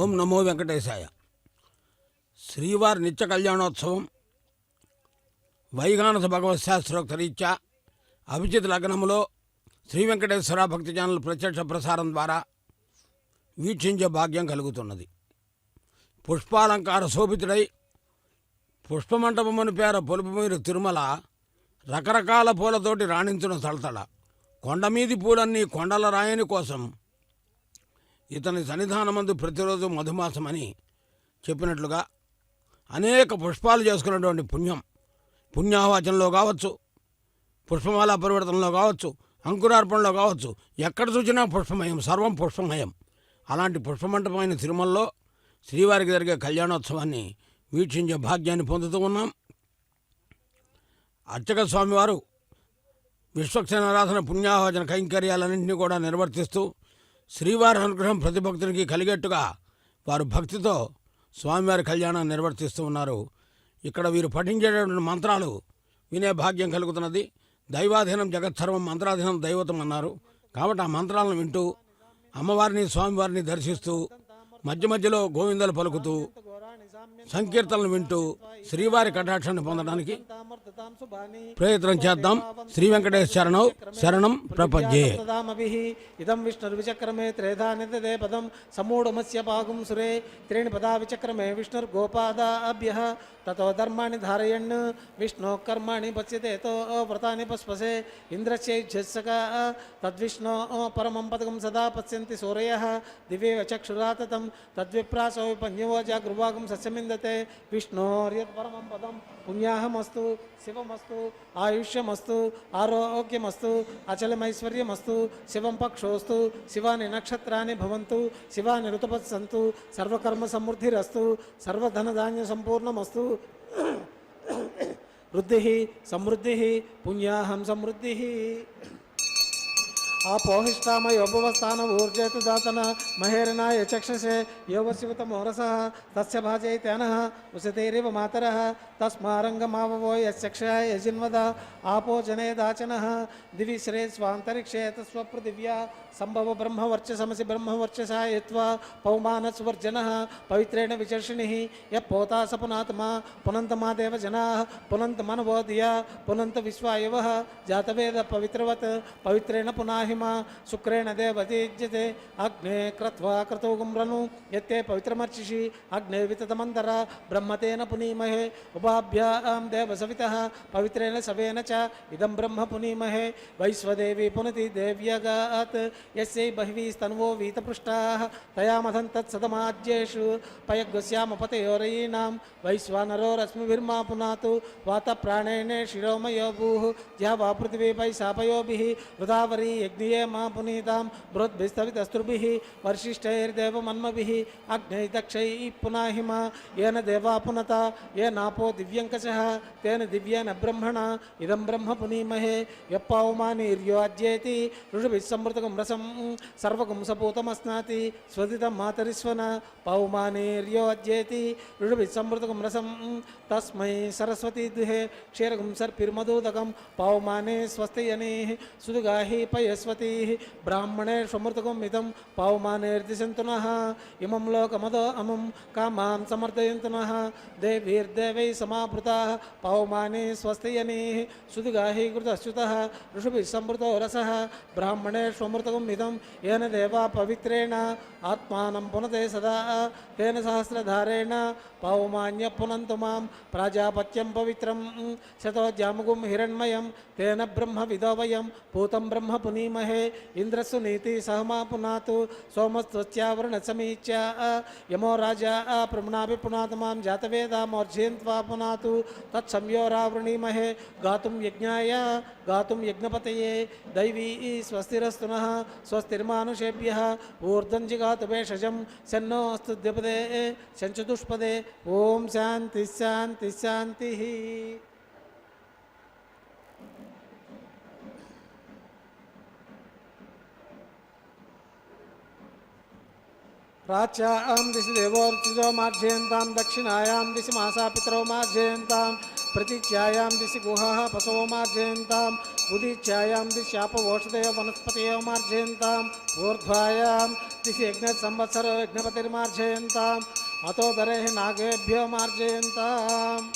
ఓం నమో వెంకటేశాయ. శ్రీవారి నిత్య కళ్యాణోత్సవం వైగానస భగవత్ శాస్త్రోక్తరీత్యా అభిజిత్ లగ్నములో శ్రీ వెంకటేశ్వర భక్తి ఛానల్ ప్రత్యక్ష ప్రసారం ద్వారా వీక్షించే భాగ్యం కలుగుతున్నది. పుష్పాలంకార శోభితుడై పుష్పమంటపమని పేర పొలుపుమీరు తిరుమల రకరకాల పూలతోటి రాణించిన తళతళ కొండమీది పూలన్నీ కొండల రాయని కోసం ఇతని సన్నిధానమందు ప్రతిరోజు మధుమాసమని చెప్పినట్లుగా అనేక పుష్పాలు చేసుకున్నటువంటి పుణ్యాహవాచనలో కావచ్చు, పుష్పమాల పరివర్తనలో కావచ్చు, అంకురార్పణలో కావచ్చు, ఎక్కడ చూసినా పుష్పమయం, సర్వం పుష్పమయం. అలాంటి పుష్పమంటపమైన తిరుమలలో శ్రీవారికి జరిగే కళ్యాణోత్సవాన్ని వీక్షించే భాగ్యాన్ని పొందుతూ ఉన్నాం. అర్చక స్వామివారు విశ్వక్సేనారాధన పుణ్యాహవచన కైంకర్యాలన్నింటినీ కూడా నిర్వర్తిస్తూ శ్రీవారి అనుగ్రహం ప్రతి భక్తునికి కలిగేట్టుగా వారు భక్తితో స్వామివారి కళ్యాణాన్ని నిర్వర్తిస్తూ ఉన్నారు. ఇక్కడ వీరు పఠించేటటువంటి మంత్రాలు వినే భాగ్యం కలుగుతున్నది. దైవాధీనం జగత్సర్వం, మంత్రాధీనం దైవతం అన్నారు. కాబట్టి ఆ మంత్రాలను వింటూ అమ్మవారిని స్వామివారిని దర్శిస్తూ మధ్య మధ్యలో గోవిందలు పలుకుతూ సంకీర్తనలు వింటూ శ్రీవారి కటాక్షాన్ని పొందడానికి ప్రయత్నం చేద్దాం. శ్రీ వెంకటేశ్వర శరణం శరణం ప్రపంచే. ఇదం విష్ణుర్విచక్రమే త్రేధానిదే పదం సమూఢమస్య పాగుం సురే త్రీణి పదా విచక్రమే విష్ణుర్గోపాదాభ్యః తతో ధర్మాణి ధారయన్ విష్ణో కర్మాణి పశ్యతేతో వ్రతాని పస్పసే ఇంద్రశ్చైజ్జస్సక తద్విష్ణో పరమం పదకం సదా పశ్యంతి సూరయః దివ్యేవ చక్షురాతతం తద్విప్రాసో విపన్యవోజ గృవాగం సస్యమిందతే విష్ణోర్యత్ పరమం పదం పుణ్యాహమస్తు శివమస్తు ఆయుష్యమస్తు ఆరోగ్యమస్తు అచలమైశ్వర్యమస్తు శివం పక్షోస్తు శివాని నక్షత్రాన్ని భవంతు శివాని ఋతుపత్సంతు సర్వకర్మ సమృద్ధిరస్తు సర్వధనధాన్య సంపూర్ణమస్తు వృద్ధి సమృద్ధి పుణ్యాహం సమృద్ధి ఆపోహిష్టామయోపవస్థాన ఊర్జేతు దాతన మహేరనాయ చక్షసే యోవశివతమోరస తస్య భాజైత్యానః ఉసతేరివ మాతరః తస్మారంగమావవో యక్షాయ యజిన్వద ఆపో జనేదాచనః దివి శ్రే స్వాంతరిక్షే తస్వపృథివ్యా సంభవ బ్రహ్మవర్చసమసి బ్రహ్మవర్చసాయత్వా పౌమానస్వర్జనః పవిత్రేణ విచర్షిణిః యపోతాస పునాత్మా పునంతమాదేవ జనాః పునంతమనవోదియా పునంత విశ్వాయవః జాతవేద పవిత్రవత్ పవిత్రేణ పునాహిమ శుక్రేణ దేవతీజ్యతే అగ్నే క్రత్వా క్రతోగుమ్రను యత్తే పవిత్రమర్చిషి అగ్నే వితతమంతర బ్రహ్మతేన పునీమహే ఉపాభ్యాం దేవసవితః పవిత్రేణ సవేన చ ఇదం బ్రహ్మ పునీమహే వైశ్వదేవి పునతి దేవ్యగాత్ యస్యై బహివీస్తన్వో వీతపృష్టాః తయామధం తత్సదమాజ్యేషు పయగ్స్యామపతయోరయీనాం వైశ్వానరో రశ్మిభిర్మా పునాతు వాత ప్రాణేనే శిరోమయో భూః జ్యావా పృథివీపై శాపయోభిః వృధావరీ యజ్ఞియే మా పునీతాం బృహద్భిస్తవితస్త్రుభిః వర్షిష్ఠైర్దేవమన్మభిః అగ్నై దక్షైః పునాహిమ येन देवा पुनता येनापो दिव्यंकशः तेन दिव्येन ब्रह्मणा इदं ब्रह्म पुनीमहे यप्पावमानीर्योज्येति ऋषभिः समृतकं रसं सर्वकं सपूतमस्नाति स्वदितं मातरिस्वना पौमानीर्योज्येति ऋषभिः समृतकं रसं तस्मै सरस्वती दुहे क्षीरकं सर्पिर्मधुदकं पौमाने स्वस्तियनेः सुदुगाहि पयस्वतीः ब्राह्मणे समृतकम् इदं पौमानेर्दिशन्तु नः इमं लोकमदो अमुं कामान् समर्दयन्तु नः देवीर्देवैः समावृताः पौमाने स्वस्तियनेः सुदुगाहि कृतश्च्युतः ऋषभिः समृतो रसः ब्राह्मणे स्वमृतकम् इदं येन देवा पवित्रेण आत्मानं पुनते सदा तेन सहस्रधारेण पौमान्य पुनन्तु मां प्राजापत्यं पवित्रं शतोज्यामुगुं हिरण्मयं तेन ब्रह्मविदो वयं पूतं ब्रह्म पुनीमहे इन्द्रस्सु नीति सहमा पुनातु सोमस्त्वच्यावरणसमीच्या यमो राजा प्रमुनाभि पुनातु मां जातवेदामोर्जयन्त्वा पुनातु तत्संयोरावृणीमहे गातुं यज्ञाय गातुं यज्ञपतये दैवी स्वस्तिरस्तु नः स्वस्तिर्मानुषेभ्यः ऊर्ध्वं जिगातु भेषजं शन्नोऽस्तु द्विपदे शञ्चतुष्पदे ओम शांति शांति शांति। प्राच्यां दिशि देवोर्चिजो मार्जयन्तां दक्षिणायां दिशि मासा पितरो मार्जयन्तां प्रतिच्यायां दिशि गुहाः पशवो मार्जयन्तां उदीच्यायां दिशि आपवोषधयो वनस्पतयो मार्जयन्तां ऊर्ध्वायां दिशि यज्ञसंवत्सरो यज्ञपतिर्मार्जयन्ताम् अतोदरेः नागेभ्यो मार्जयन्ताम्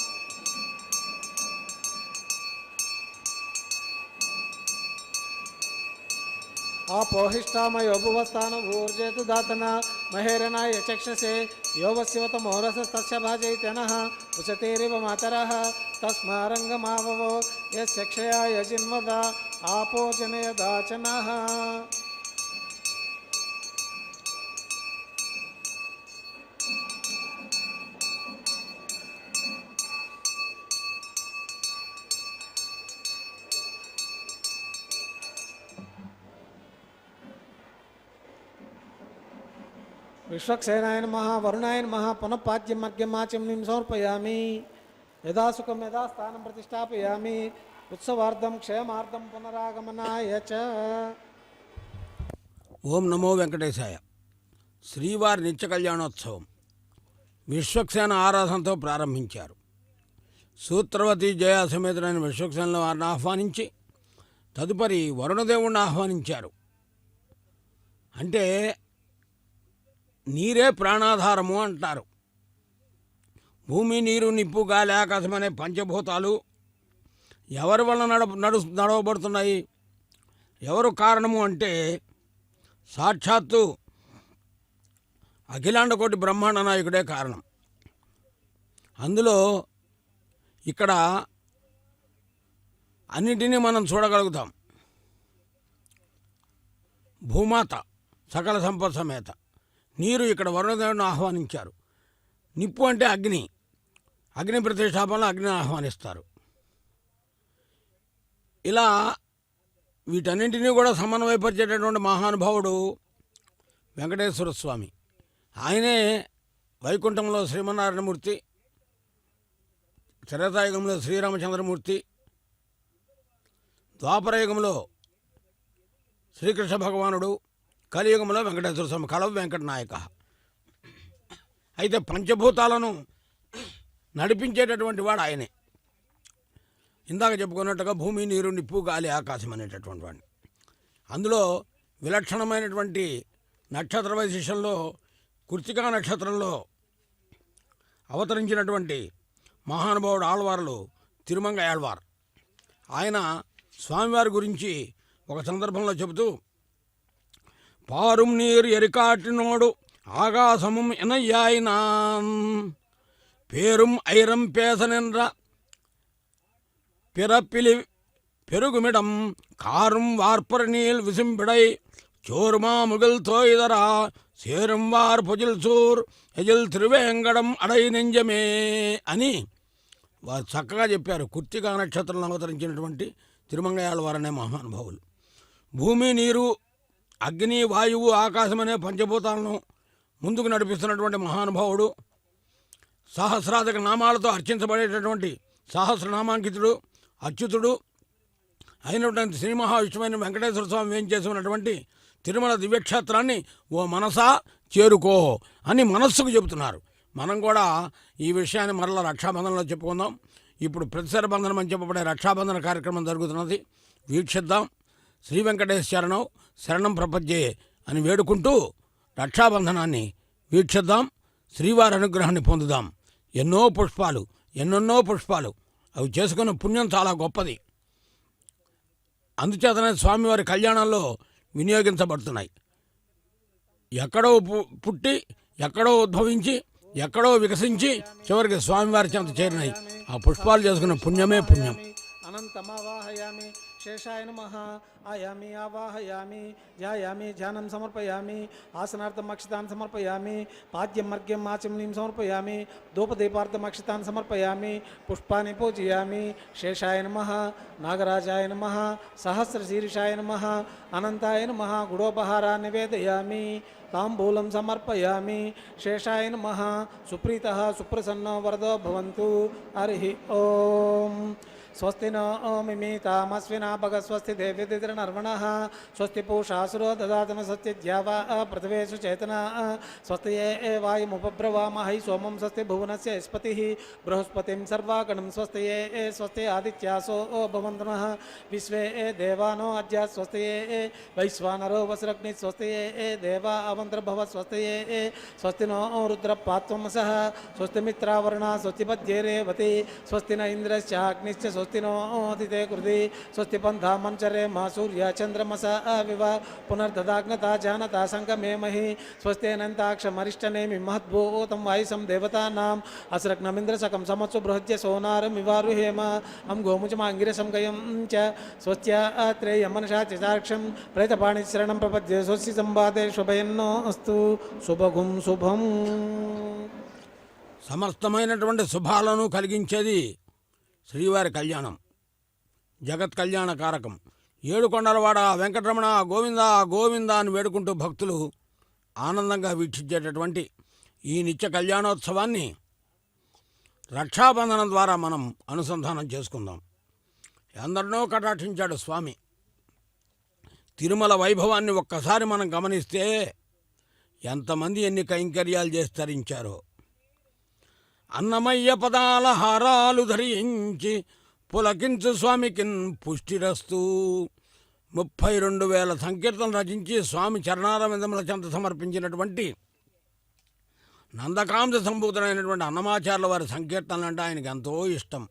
आपोहिष्ठामयो भुवस्थानभूर्जेतु दातना महेरणाय चक्षसे यो वस्यवतमोरसस्तस्य भाजयित्यनः उचतेरिव मातरः तस्मारङ्गमाववो यस्य क्षयाय जिन्वदा आपो जनयदाचनः विश्वक्सेनाय नमः वरुणाय नमः पुनः पाद्यमर्घ्यमाचमनीं समर्पयामि यदा सुखं यदा स्थानं प्रतिष्ठापयामि उत्सवार्धं क्षयमार्धं पुनरागमनाय च ఓం నమో వెంకటేశాయ. శ్రీవారి నిత్య కళ్యాణోత్సవం విశ్వక్సేన ఆరాధనతో ప్రారంభించారు. సూత్రవతి జయ సమేతుడైన విశ్వక్సేనలో వారిని ఆహ్వానించి తదుపరి వరుణదేవుణ్ణి ఆహ్వానించారు. అంటే నీరే ప్రాణాధారము అంటారు. భూమి, నీరు, నిప్పు, గాలి, ఆకాశం అనే పంచభూతాలు ఎవరి వల్ల నడవబడుతున్నాయి? ఎవరు కారణము అంటే సాక్షాత్తు అఖిలాండకోటి బ్రహ్మాండ నాయకుడే కారణం. అందులో ఇక్కడ అన్నిటినీ మనం చూడగలుగుతాం. భూమాత సకల సంపద సమేత. నీరు ఇక్కడ వరుణదేవుని ఆహ్వానించారు. నిప్పు అంటే అగ్ని, అగ్ని ప్రతిష్టాపనలో అగ్నిని ఆహ్వానిస్తారు. ఇలా వీటన్నింటినీ కూడా సమన్వయపరిచేటటువంటి మహానుభావుడు వెంకటేశ్వర స్వామి. ఆయనే వైకుంఠంలో శ్రీమన్నారాయణమూర్తి, త్రేతాయుగంలో శ్రీరామచంద్రమూర్తి, ద్వాపరయుగంలో శ్రీకృష్ణ భగవానుడు, కలియుగంలో వెంకటేశ్వర స్వామి, కలవ వెంకట నాయక. అయితే పంచభూతాలను నడిపించేటటువంటి వాడు ఆయనే. ఇందాక చెప్పుకున్నట్టుగా భూమి, నీరు, నిప్పు, గాలి, ఆకాశం అనేటటువంటి వాడిని. అందులో విలక్షణమైనటువంటి నక్షత్ర వైశిష్యంలో కృత్తికా నక్షత్రంలో అవతరించినటువంటి మహానుభావుడు ఆళ్వార్లు తిరుమంగ ఆళ్వార్. ఆయన స్వామివారి గురించి ఒక సందర్భంలో చెబుతూ, పారుం నీరు ఎరికాటినోడు ఆకాశముం ఎనయ్యాయినాన్ పేరుం ఐరం పేసనెన్ర பிறப்பிலி பெருகுமிடம் காரும் வார்ப்பர் நீள் விசும்பிடை சோறுமா முகில் தோய்தரா சேரும் వార్ పొజిల్ సూర్ ఎజిల్ తిరువేంగడం అడై నెంజమే అని వారు చక్కగా చెప్పారు. కృత్తికా నక్షత్రంలో అవతరించినటువంటి తిరుమంగయాళ్వారు అనే మహానుభావులు. భూమి, నీరు, అగ్ని, వాయువు, ఆకాశం అనే పంచభూతాలను ముందుకు నడిపిస్తున్నటువంటి మహానుభావుడు. సహస్రాధిక నామాలతో అర్చించబడేటటువంటి సహస్రనామాంకితుడు, అచ్యుతుడు అయినటువంటి శ్రీ మహావిష్ణువైన వెంకటేశ్వర స్వామి ఏం చేసి ఉన్నటువంటి తిరుమల దివ్యక్షేత్రాన్ని ఓ మనసా చేరుకో అని మనస్సుకు చెబుతున్నారు. మనం కూడా ఈ విషయాన్ని మరలా రక్షాబంధనంలో చెప్పుకుందాం. ఇప్పుడు ప్రతిసర బంధనం అని చెప్పబడే రక్షాబంధన కార్యక్రమం జరుగుతున్నది, వీక్షిద్దాం. శ్రీ వెంకటేశ్వర శరణం శరణం ప్రపంచే అని వేడుకుంటూ రక్షాబంధనాన్ని వీక్షిద్దాం. శ్రీవారి అనుగ్రహాన్ని పొందుదాం. ఎన్నెన్నో పుష్పాలు అవి చేసుకున్న పుణ్యం చాలా గొప్పది. అందుచేతనే స్వామివారి కళ్యాణంలో వినియోగించబడుతున్నాయి. ఎక్కడో పుట్టి, ఎక్కడో ఉద్భవించి, ఎక్కడో వికసించి చివరికి స్వామివారి చెంత చేరినాయి. ఆ పుష్పాలు చేసుకున్న పుణ్యమే పుణ్యం. అనంతమావాహయామి శేషాయ నమః ఆయామి ఆవాహయామి ధ్యాయామి ధ్యానం సమర్పయామి ఆసనార్థం అక్షితాన్ సమర్పయామి పాద్యం మర్ఘ్యం ఆచమనీం సమర్పయామి ధూపదీపార్థం అక్షితాన్ సమర్పయామి పుష్పాన్ని పూజయామి. శేషాయ నమః నాగరాజాయ నమః సహస్రశీర్షాయ నమః అనంతాయ నమః గుడోపహారాన్ని నివేదయామి తాంబూలం సమర్పయామి. శేషాయ నమః సుప్రీతః సుప్రసన్నో వరదో భవంతు. హరి ఓం. స్వస్తి నో మిమీతామస్వినా భగ స్వస్తి దేవ్యదిర్నర్వణః స్వస్తి పూషాసురో దదాతమ స్వస్తి ద్యావా పృథివేషు చేతనా స్వస్తి ఏ వాయుముపబ్రవామహై సోమం స్వస్తి భువనస్య యస్పతిః బృహస్పతిం సర్వాగణం స్వస్తి ఏ స్వస్తి ఆదిత్యాసో భవంతునః విశ్వే దేవానో అద్య స్వస్తి ఏ వైశ్వానరో వసురగ్ని స్వస్తి ఏ దేవా అవంతర్భవ స్వస్తి ఏ స్వస్తి నో రుద్రపాత్వమసః స్వస్తి మిత్రావరుణ స్వస్తి పద్యే రేవతి స్వస్తి న ఇంద్రశ్చాగ్నిశ్చ స్వస్తి నో అదితే కృతి స్వస్తి పంథా మంచరే మా సూర్య చంద్రమస వివ పునర్దదాగ్నతా జానతా సంగమే మహి స్వస్తినంతాక్షమరిష్టనేమి మహద్భూతం వాయుసం దేవతానాం అస్రగ్నమింద్రసకం సమత్సు బృహద్య సోనారమివారుహేమ అం గోముచమాంగిరసం గయం చ స్వస్త్రేయమనషా చాక్షం ప్రేతపాణిశరణం ప్రపద్యే స్వస్తి సంవాదే శుభయన్నో అస్తు శుభగుం శుభం. సమస్తమైనటువంటి శుభాలను కలిగించేది శ్రీవారి కళ్యాణం. జగత్ కళ్యాణ కారకం. ఏడుకొండలవాడ వెంకటరమణ గోవింద గోవింద అని వేడుకుంటూ భక్తులు ఆనందంగా వీక్షించేటటువంటి ఈ నిత్య కళ్యాణోత్సవాన్ని రక్షాబంధనం ద్వారా మనం అనుసంధానం చేసుకుందాం. ఎందరినో కటాక్షించాడు స్వామి. తిరుమల వైభవాన్ని ఒక్కసారి మనం గమనిస్తే ఎంతమంది ఎన్ని కైంకర్యాలు చేసి తరించారో. అన్నమయ్య పదాల హారాలు ధరించి పులకించు స్వామికిన్ పుష్టిరస్తూ 32,000 సంకీర్తనలు రచించి స్వామి చరణారవిందముల చెంత సమర్పించినటువంటి నందకాంశ సంభూతుడైనటువంటి అన్నమాచార్యుల వారి సంకీర్తనలు అంటే ఆయనకి ఎంతో ఇష్టం.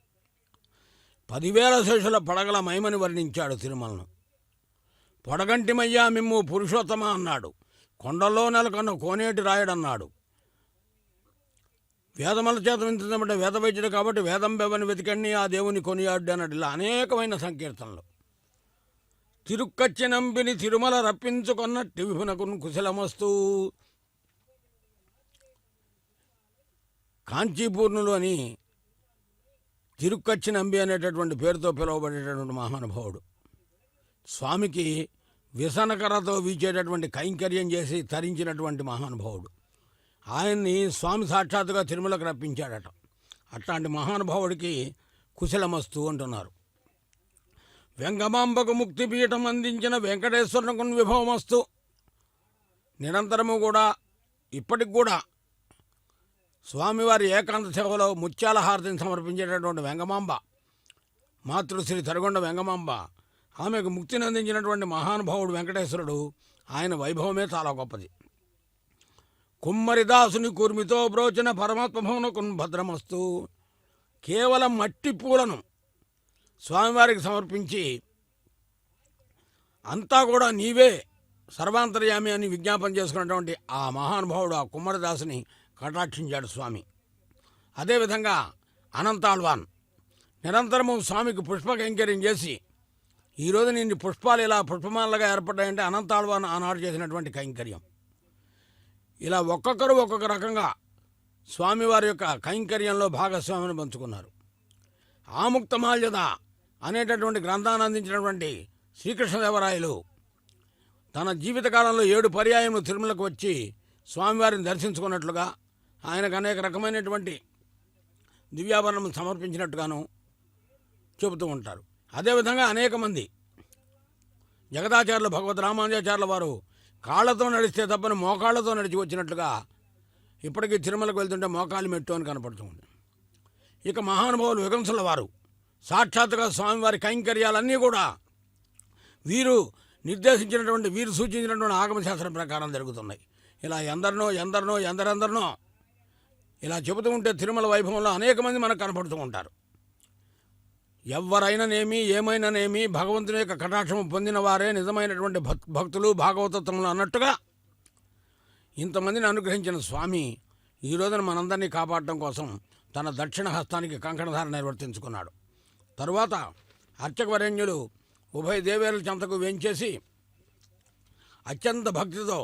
10,000 శేషుల పడగల మహిమని వర్ణించాడు తిరుమలను. పొడగంటిమయ్యా మిమ్ము పురుషోత్తమ అన్నాడు. కొండల్లో నెలకొన్న కోనేటి రాయడన్నాడు. వేదముల చేత వింటుందంటే వేద వైద్యుడు కాబట్టి వేదం బెవని వెతికండి ఆ దేవుని కొనియాడు అన్నాడు. ఇలా అనేకమైన సంకీర్తనలు. తిరుక్కచ్చి నంబిని తిరుమల రప్పించుకొన్నట్టి విభునకు కుశలమస్తూ. కాంచీపూర్ణులోని తిరుక్కచ్చి నంబి అనేటటువంటి పేరుతో పిలువబడేటటువంటి మహానుభావుడు స్వామికి వ్యసనకరతో వీచేటటువంటి కైంకర్యం చేసి తరించినటువంటి మహానుభావుడు. ఆయన్ని స్వామి సాక్షాత్తుగా తిరుమలకు రప్పించాడట. అట్లాంటి మహానుభావుడికి కుశలమస్తు అంటున్నారు. వెంగమాంబకు ముక్తిపీఠం అందించిన వెంకటేశ్వరునకు విభవమస్తు. నిరంతరము కూడా ఇప్పటికి కూడా స్వామివారి ఏకాంత సేవలో ముత్యాల హారతిని సమర్పించేటటువంటి వెంగమాంబ మాతృశ్రీ తరగొండ వెంగమాంబ, ఆమెకు ముక్తిని అందించినటువంటి మహానుభావుడు వెంకటేశ్వరుడు. ఆయన వైభవమే చాలా గొప్పది. కుమ్మరిదాసుని కూర్మితో బ్రోచిన పరమాత్మభవనకు భద్రమస్తు. కేవలం మట్టి పూలను స్వామివారికి సమర్పించి అంతా కూడా నీవే సర్వాంతర్యామి అని విజ్ఞాపన చేసుకున్నటువంటి ఆ మహానుభావుడు ఆ కుమ్మరిదాసుని కటాక్షించాడు స్వామి. అదేవిధంగా అనంతాళ్వాన్ నిరంతరము స్వామికి పుష్ప కైంకర్యం చేసి ఈరోజు నిన్ను పుష్పాలు ఇలా పుష్పమాలగా ఏర్పడ్డాయంటే అనంతాళ్వాన్ ఆనాడు చేసినటువంటి కైంకర్యం. ఇలా ఒక్కొక్కరు ఒక్కొక్క రకంగా స్వామివారి యొక్క కైంకర్యంలో భాగస్వామిని పంచుకున్నారు. ఆముక్తమాల్యద అనేటటువంటి గ్రంథాన్ని అందించినటువంటి శ్రీకృష్ణదేవరాయలు తన జీవితకాలంలో 7 పర్యాయములు తిరుమలకు వచ్చి స్వామివారిని దర్శించుకున్నట్లుగా, ఆయనకు అనేక రకమైనటువంటి దివ్యాభరణం సమర్పించినట్టుగాను చెబుతూ ఉంటారు. అదేవిధంగా అనేక మంది జగదాచార్యులు భగవద్ రామానుజాచార్యుల వారు కాళ్లతో నడిస్తే తప్పని మోకాళ్లతో నడిచి వచ్చినట్లుగా ఇప్పటికీ తిరుమలకు వెళ్తుంటే మోకాలు మెట్టు అని కనపడుతుంది. ఇక మహానుభావులు వికంసుల వారు సాక్షాత్తుగా స్వామివారి కైంకర్యాలన్నీ కూడా వీరు నిర్దేశించినటువంటి, వీరు సూచించినటువంటి ఆగమశాస్త్రం ప్రకారం జరుగుతున్నాయి. ఇలా ఎందరెందరినో ఇలా చెబుతూ ఉంటే తిరుమల వైభవంలో అనేక మంది మనకు కనపడుతూ ఉంటారు. ఎవరైనానేమి ఏమైనానేమి భగవంతుని యొక్క కటాక్షము పొందిన వారే నిజమైనటువంటి భక్తులు భాగవతత్వములు అన్నట్టుగా ఇంతమందిని అనుగ్రహించిన స్వామి ఈ రోజున మనందరినీ కాపాడటం కోసం తన దక్షిణ హస్తానికి కంకణధార నిర్వర్తించుకున్నాడు. తరువాత అర్చకవరేణ్యులు ఉభయ దేవేరుల చెంతకు వేంచేసి అత్యంత భక్తితో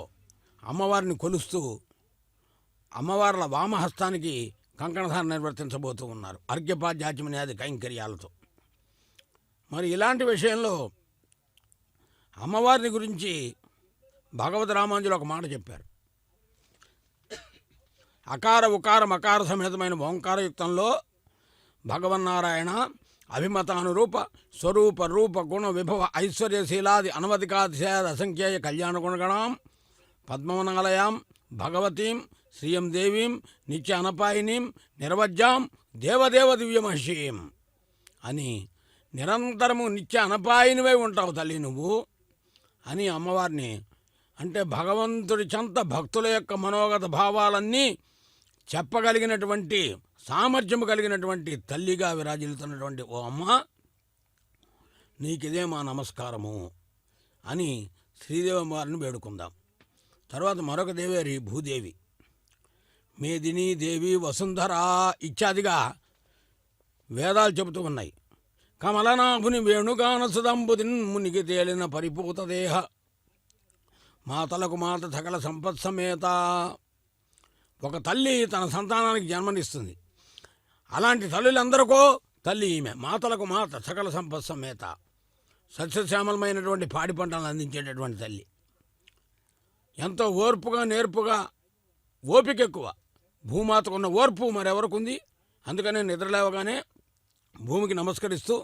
అమ్మవారిని కొలుస్తూ అమ్మవార్ల వామహస్తానికి కంకణధార నిర్వర్తించబోతూ ఉన్నారు అర్ఘ్యపాద్యాచమన్యాది కైంకర్యాలతో. మరి ఇలాంటి విషయంలో అమ్మవారిని గురించి భగవద్ రామానుజులు ఒక మాట చెప్పారు. అకార ఉకార మకార సమేతమైన ఓంకారయుక్తంలో భగవన్నారాయణ అభిమతానురూప స్వరూప రూప గుణ విభవ ఐశ్వర్యశీలాది అనవధికాతిశయాది అసంఖ్యేయ కళ్యాణ గుణగణాం పద్మవనాలయాం భగవతీం శ్రీయం దేవీం నిత్య అనపాయినీం నిర్వజ్జాం దేవదేవ దివ్యమహీం అని నిరంతరము నిత్య అనపాయినివై ఉంటావు తల్లి నువ్వు అని అమ్మవారిని అంటే భగవంతుడి చెంత భక్తుల యొక్క మనోగత భావాలన్నీ చెప్పగలిగినటువంటి సామర్థ్యము కలిగినటువంటి తల్లిగా విరాజిల్లుతున్నటువంటి ఓ అమ్మ నీకిదే మా నమస్కారము అని శ్రీదేవమ్మవారిని వేడుకుందాం. తర్వాత మరొక దేవేరి భూదేవి, మేదిని దేవి వసుంధర ఇత్యాదిగా వేదాలు చెబుతూ ఉన్నాయి. కమలనాభుని వేణుగాన సుదంబుదిన్ మునికి తేలిన పరిపూత దేహ మాతలకు మాత సకల సంపత్సమేత. ఒక తల్లి తన సంతానానికి జన్మనిస్తుంది. అలాంటి తల్లులందరికో తల్లి ఈమె. మాతలకు మాత సకల సంపత్సమేత, సస్యశ్యామలమైనటువంటి పాడి పంటలను అందించేటటువంటి తల్లి. ఎంతో ఓర్పుగా నేర్పుగా ఓపిక ఎక్కువ. భూమాతకున్న ఓర్పు మరెవరికి ఉంది? అందుకనే నిద్రలేవగానే భూమికి నమస్కరిస్తూ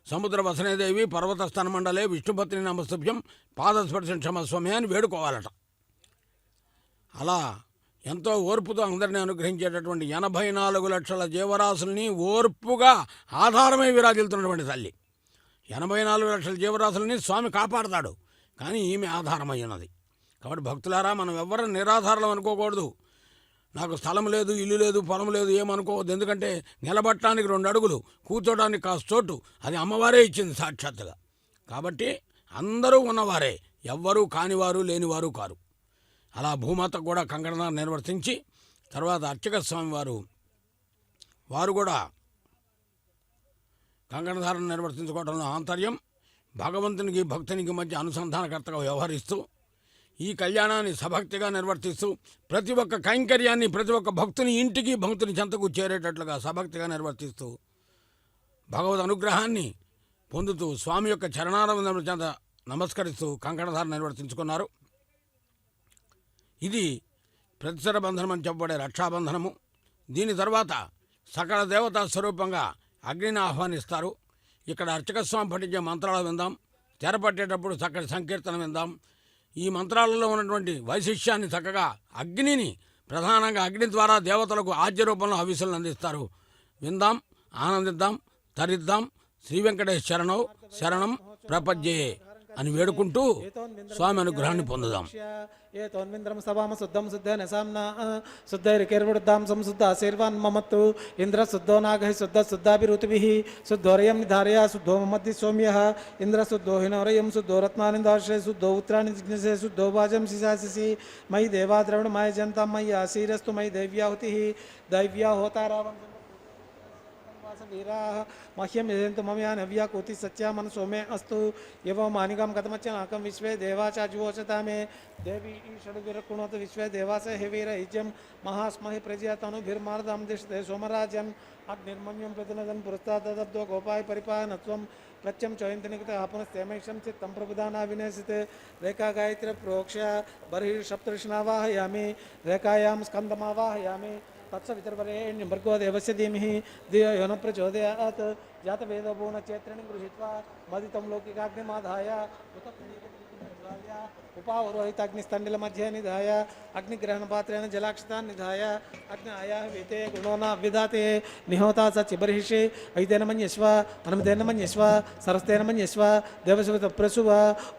సముద్ర వసనేదేవి పర్వత స్థనమండలే విష్ణుపత్ని నమస్తుభ్యం పాదస్పర్శం క్షమస్వమే అని వేడుకోవాలట. అలా ఎంతో ఓర్పుతో అందరినీ అనుగ్రహించేటటువంటి 84 లక్షల జీవరాశుల్ని ఓర్పుగా ఆధారమై విరాజిల్తున్నటువంటి తల్లి. 84 లక్షల జీవరాశుల్ని స్వామి కాపాడతాడు, కానీ ఈమె ఆధారమై ఉన్నది. కాబట్టి భక్తులారా, మనం ఎవ్వరూ నిరాధారం అనుకోకూడదు. నాకు స్థలం లేదు, ఇల్లు లేదు, పొలం లేదు ఏమనుకోవద్దు. ఎందుకంటే నిలబట్టడానికి 2 అడుగులు, కూర్చోడానికి కాస్త చోటు అది అమ్మవారే ఇచ్చింది సాక్షాత్తుగా. కాబట్టి అందరూ ఉన్నవారే, ఎవ్వరూ కానివారు లేనివారు కారు. అలా భూమాత కూడా కంకణధారణ నిర్వర్తించి తర్వాత అర్చక స్వామి వారు కూడా కంకణధారణ నిర్వర్తించుకోవడంలో ఆంతర్యం భగవంతునికి భక్తునికి మధ్య అనుసంధానకర్తగా వ్యవహరిస్తూ ఈ కళ్యాణాన్ని సభక్తిగా నిర్వర్తిస్తూ ప్రతి ఒక్క కైంకర్యాన్ని ప్రతి ఒక్క భక్తుని ఇంటికి భక్తుని చెంతకు చేరేటట్లుగా సభక్తిగా నిర్వర్తిస్తూ భగవద్ అనుగ్రహాన్ని పొందుతూ స్వామి యొక్క చరణారవిందముల చెంత నమస్కరిస్తూ కంకణధారణ నిర్వర్తించుకున్నారు. ఇది ప్రతిసర బంధనం అని చెప్పబడే రక్షాబంధనము. దీని తర్వాత సకల దేవతా స్వరూపంగా అగ్నిని ఆహ్వానిస్తారు. ఇక్కడ అర్చక స్వామి పఠించే మంత్రాలు విందాం. తెరపట్టేటప్పుడు చక్కటి సంకీర్తన విందాం. ఈ మంత్రాలలో ఉన్నటువంటి వైశిష్యాన్ని చక్కగా అగ్నిని ప్రధానంగా అగ్ని ద్వారా దేవతలకు ఆద్య రూపంలో హవిస్సులను అందిస్తారు. విందాం, ఆనందిద్దాం, తరిద్దాం. శ్రీ వెంకటేశ్ శరణం ప్రపద్యే అని వేడుకుంటూ స్వామి అనుగ్రహాన్ని పొందుదాం. ఏ తోన్వింద్రం సభామ శుద్ధం శుద్ధ నసాంనా శుద్ధైర్కేర్వృద్ధాం సంశుద్ధ ఆశీర్వాన్ మమత్తు ఇంద్ర శుద్ధో నాగై శుద్ధ శుద్ధాభిరుతుభిః శుద్ధోరయం నిధారయ శుద్ధో మమద్ది సౌమ్యః ఇంద్ర శుద్ధో హినోరయం శుద్ధో రత్నానిందాశ్రయ శుద్ధో ఉత్తరాణి జిజ్ఞసే శుద్ధో వాజం శిశాసిసి మయి దేవాద్రవణ మయ జంతం మయి ఆశీరస్తు మయి దైవ్యాహుతిః దైవ్యాహోతారావం वीराः मह्यं यजन्तु मम या नव्या कोति सत्या मन सोमे अस्तु एवं मानिकां कथमच्च नाकं विश्वे देवाचाजुवोचता मे देवी षड्विरकुणोत विश्वे देवास हे वीर इज्यं महास्महि प्रजयातनुभिर्मार्दं दिशते सोमराजन् अग्निर्मम्यं प्रतिनदन् पुरस्तादब्दो गोपाय परिपालनत्वं प्रत्यं चयन्तनिकृत आपनस्तेमैक्षं चित्तं प्रबुधाना विनेसिते रेखा गायत्री प्रोक्ष बर्हिः सप्तऋषिणावाहयामि रेखायां स्कन्दमावाहयामि तत्सवितर्वरेण्यं भर्गो देवस्य धीमहि धियो यो न प्रचोदयात् जातवेदपूर्णचैत्रणि गृहीत्वा मदितं लौकिकाग्निमाधाय उत उपावरोहिताग्निस्तण्डिलमध्ये निधाय अग्निग्रहणपात्रेण जलाक्षतान् निधाय अग्नायाः वीते गुणोना विधाते निहोता स चिबर्हिषि ऐतेन मन्यस्व हनुमतेन मन्यस्व सरस्तेन मन्यस्व देवसुतप्रसुव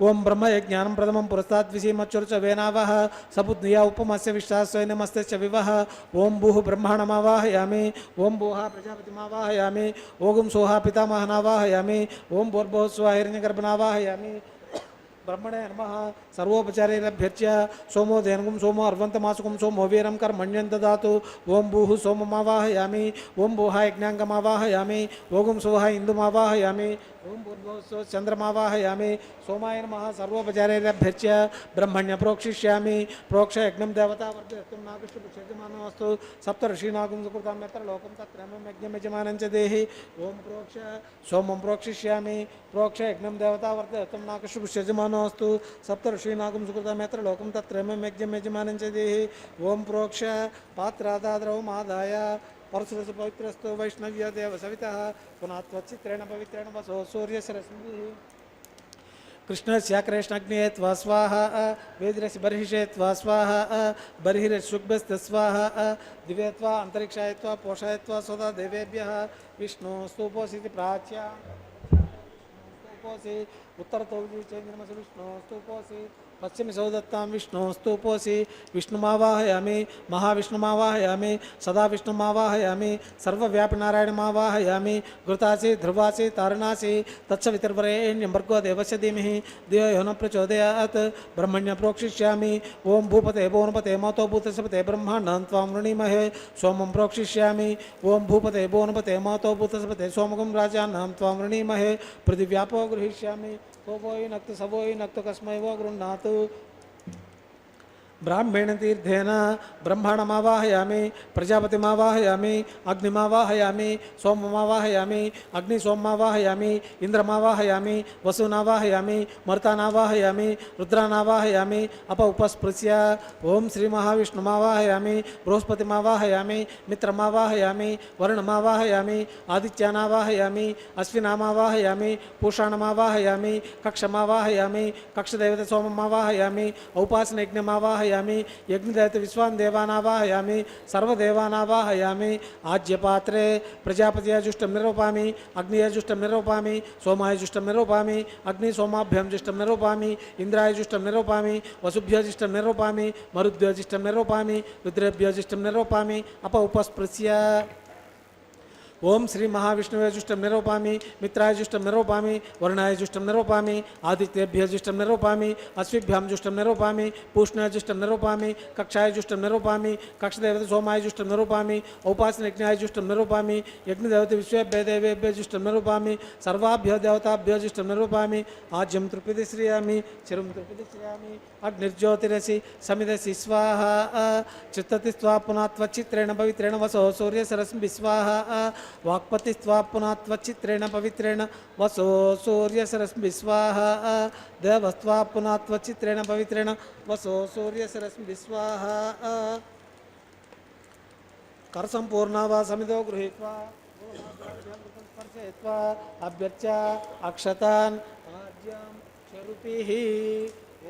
ओं ब्रह्मयज्ञानं प्रथमं पुरस्ताद्विषीमच्चुर्च वेनावः सपुद्निया उपमस्य विश्वास्वैनमस्य च विवः ओं भूः ब्रह्माणमावाहयामि ओं भूः प्रजापतिमावाहयामि ओं सोहा पितामहनावाहयामि ओं भूर्भुवः स्वः हिरण्यगर्भनावाहयामि ब्रह्मणे नमः सर्वोपचारैरभ्यर्च्य सोमो धेनुगुं सोमो अर्वन्तमासुकं सोमो वीरं कर्मण्यं ददातु ओं भूः सोममावाहयामि ओं भूः यज्ञाङ्गमावाहयामि ओं सोहा इन्दुमावाहयामि ओं भूर्भुवः चन्द्रमावाहयामि सोमाय नमः सर्वोपचारैरभ्यर्च्य ब्रह्मण्य प्रोक्षिष्यामि प्रोक्ष यज्ञं देवता वर्धयतुं नागुष्टपुष्यजमानोऽस्तु सप्तऋषीणागुं सुकृतां यत्र लोकं तत्रैवं यज्ञं यजमानं च देहि ओं प्रोक्ष सोमं प्रोक्षिष्यामि प्रोक्ष यज्ञं देवता वर्धयतुं नागुष्टपुष्यजमानोऽस्तु सप्तऋषीणागुं सुकृतां यत्र लोकं तत्रैवं यज्ञं यजमानं च देहि ओं प्रोक्ष पात्रादाद्रवमादाय परशुरसु पवित्रस्तु वैष्णव्य देव सवितः पुनः त्वच्चित्रेण पवित्रेण वसो सूर्यसरस्मिः कृष्णस्य कृष्णग्ने त्वा स्वाहा वेदिरसि बर्हिषे त्वा स्वाहा बर्हिरशुभ्यस्त स्वाहा दिवे त्वा अंतरिक्षाय त्वा पोषाय त्वा सदा देवेभ्यः विष्णु स्तूपोऽसीति प्राच्या स्तूपोऽसि उत्तरतो चेन्द्रमसि विष्णु स्तूपोऽसि पश्चिमी सौदत्तां विष्णु स्तूपोऽसि विष्णुमावाहयामि महाविष्णुमावाहयामि सदा विष्णुमावाहयामि सर्वव्यापिनारायणमावाहयामि घृतासि ध्रुवासि तारणासि तत्सवितुर्वरेण्यं भर्गो देवस्य धीमहि धियो यो न प्रचोदयात् ब्रह्मण्यं प्रोक्षिष्यामि ओं भूपते भुवनपते मातो भूतसपते ब्रह्माण्डं त्वां वृणीमहे सोमं प्रोक्षिष्यामि ओं भूपते भुवनपते मातो भूतसपते सोमगं राजानं त्वां वृणीमहे पृथिव्यापो गृहीष्यामि वोई नक्त सवोई नक्त कस्मै वो गृह्णातु ब्राह्मण तीर्थेन ब्रह्माणमावाहयामि प्रजापतिमावाहयामि अग्निमावाहयामि सोममावाहयामि अग्निसोममावाहयामि इंद्रमावाहयामि वसुनावाहयामि मर्तानावाहयामि रुद्रानावाहयामि अप उपस्पृश्य ओं श्री महाविष्णुमावाहयामि बृहस्पतिमावाहयामि मित्रमावाहयामि वरुणमावाहयामि आदित्यानावाहयामि अश्विनामावाहयामि पूषाणमावाहयामि कक्षमावाहयामि कक्षदेवता सोममावाहयामि औपासनयज्ञमावाहयामि यज्ञदेवता विश्वान् देवानावाहयामि सर्वदेवानावाहयामि आज्यपात्रे प्रजापतिजुष्टं निरूपामि अग्निजुष्टं निरूपामि सोमायुष्टं निरूपामि अग्नि सोमाभ्यं जुष्टं निरूपामि इंद्रायुष्टं निरूपामि वसुभ्यजुष्टं निरूपामि मरुद्भ्यजुष्टं निरूपामि रुद्रेभ्यजुष्टं निरूपामि अप उपस्पृश्य ओं श्री महाविष्णुवे जुष्टं निरूपामि मित्राय जुष्टं निरूपामि वरुणाय जुष्टं निरूपामि आदित्येभ्यः जुष्टं निरूपामि अश्विभ्यां जुष्टं निरूपामि पूष्णाय जुष्टं निरूपामि कक्षाय जुष्टं निरूपामि कक्षदेवता सोमाय जुष्टं निरूपामि औपासनयज्ञाय जुष्टं निरूपामि यज्ञदेवता विश्वेभ्यः देवेभ्यः जुष्टं निरूपामि सर्वाभ्यः देवताभ्यः जुष्टं निरूपामि आज्यं तृप्यति श्रियामि चिरं तृप्यति श्रियामि अग्निर्ज्योतिरसि समिदसि स्वाहा चित्तति स्वा पुनः त्वच्चित्रेण पवित्रेण वसो सूर्यसरस्मिः स्वाहा वाक्पतिस्त्वा पुनः त्वच्चित्रेण पवित्रेण वसो सूर्यसरस्मिः स्वाहा देवस्त्वा पुनः त्वच्चित्रेण पवित्रेण वसो सूर्यसरस्मिः स्वाहा करसम्पूर्णा वा समिदो गृहीत्वा स्पर्शयित्वा अभ्यर्च्य अक्षतान् आज्यं स्वरूपिः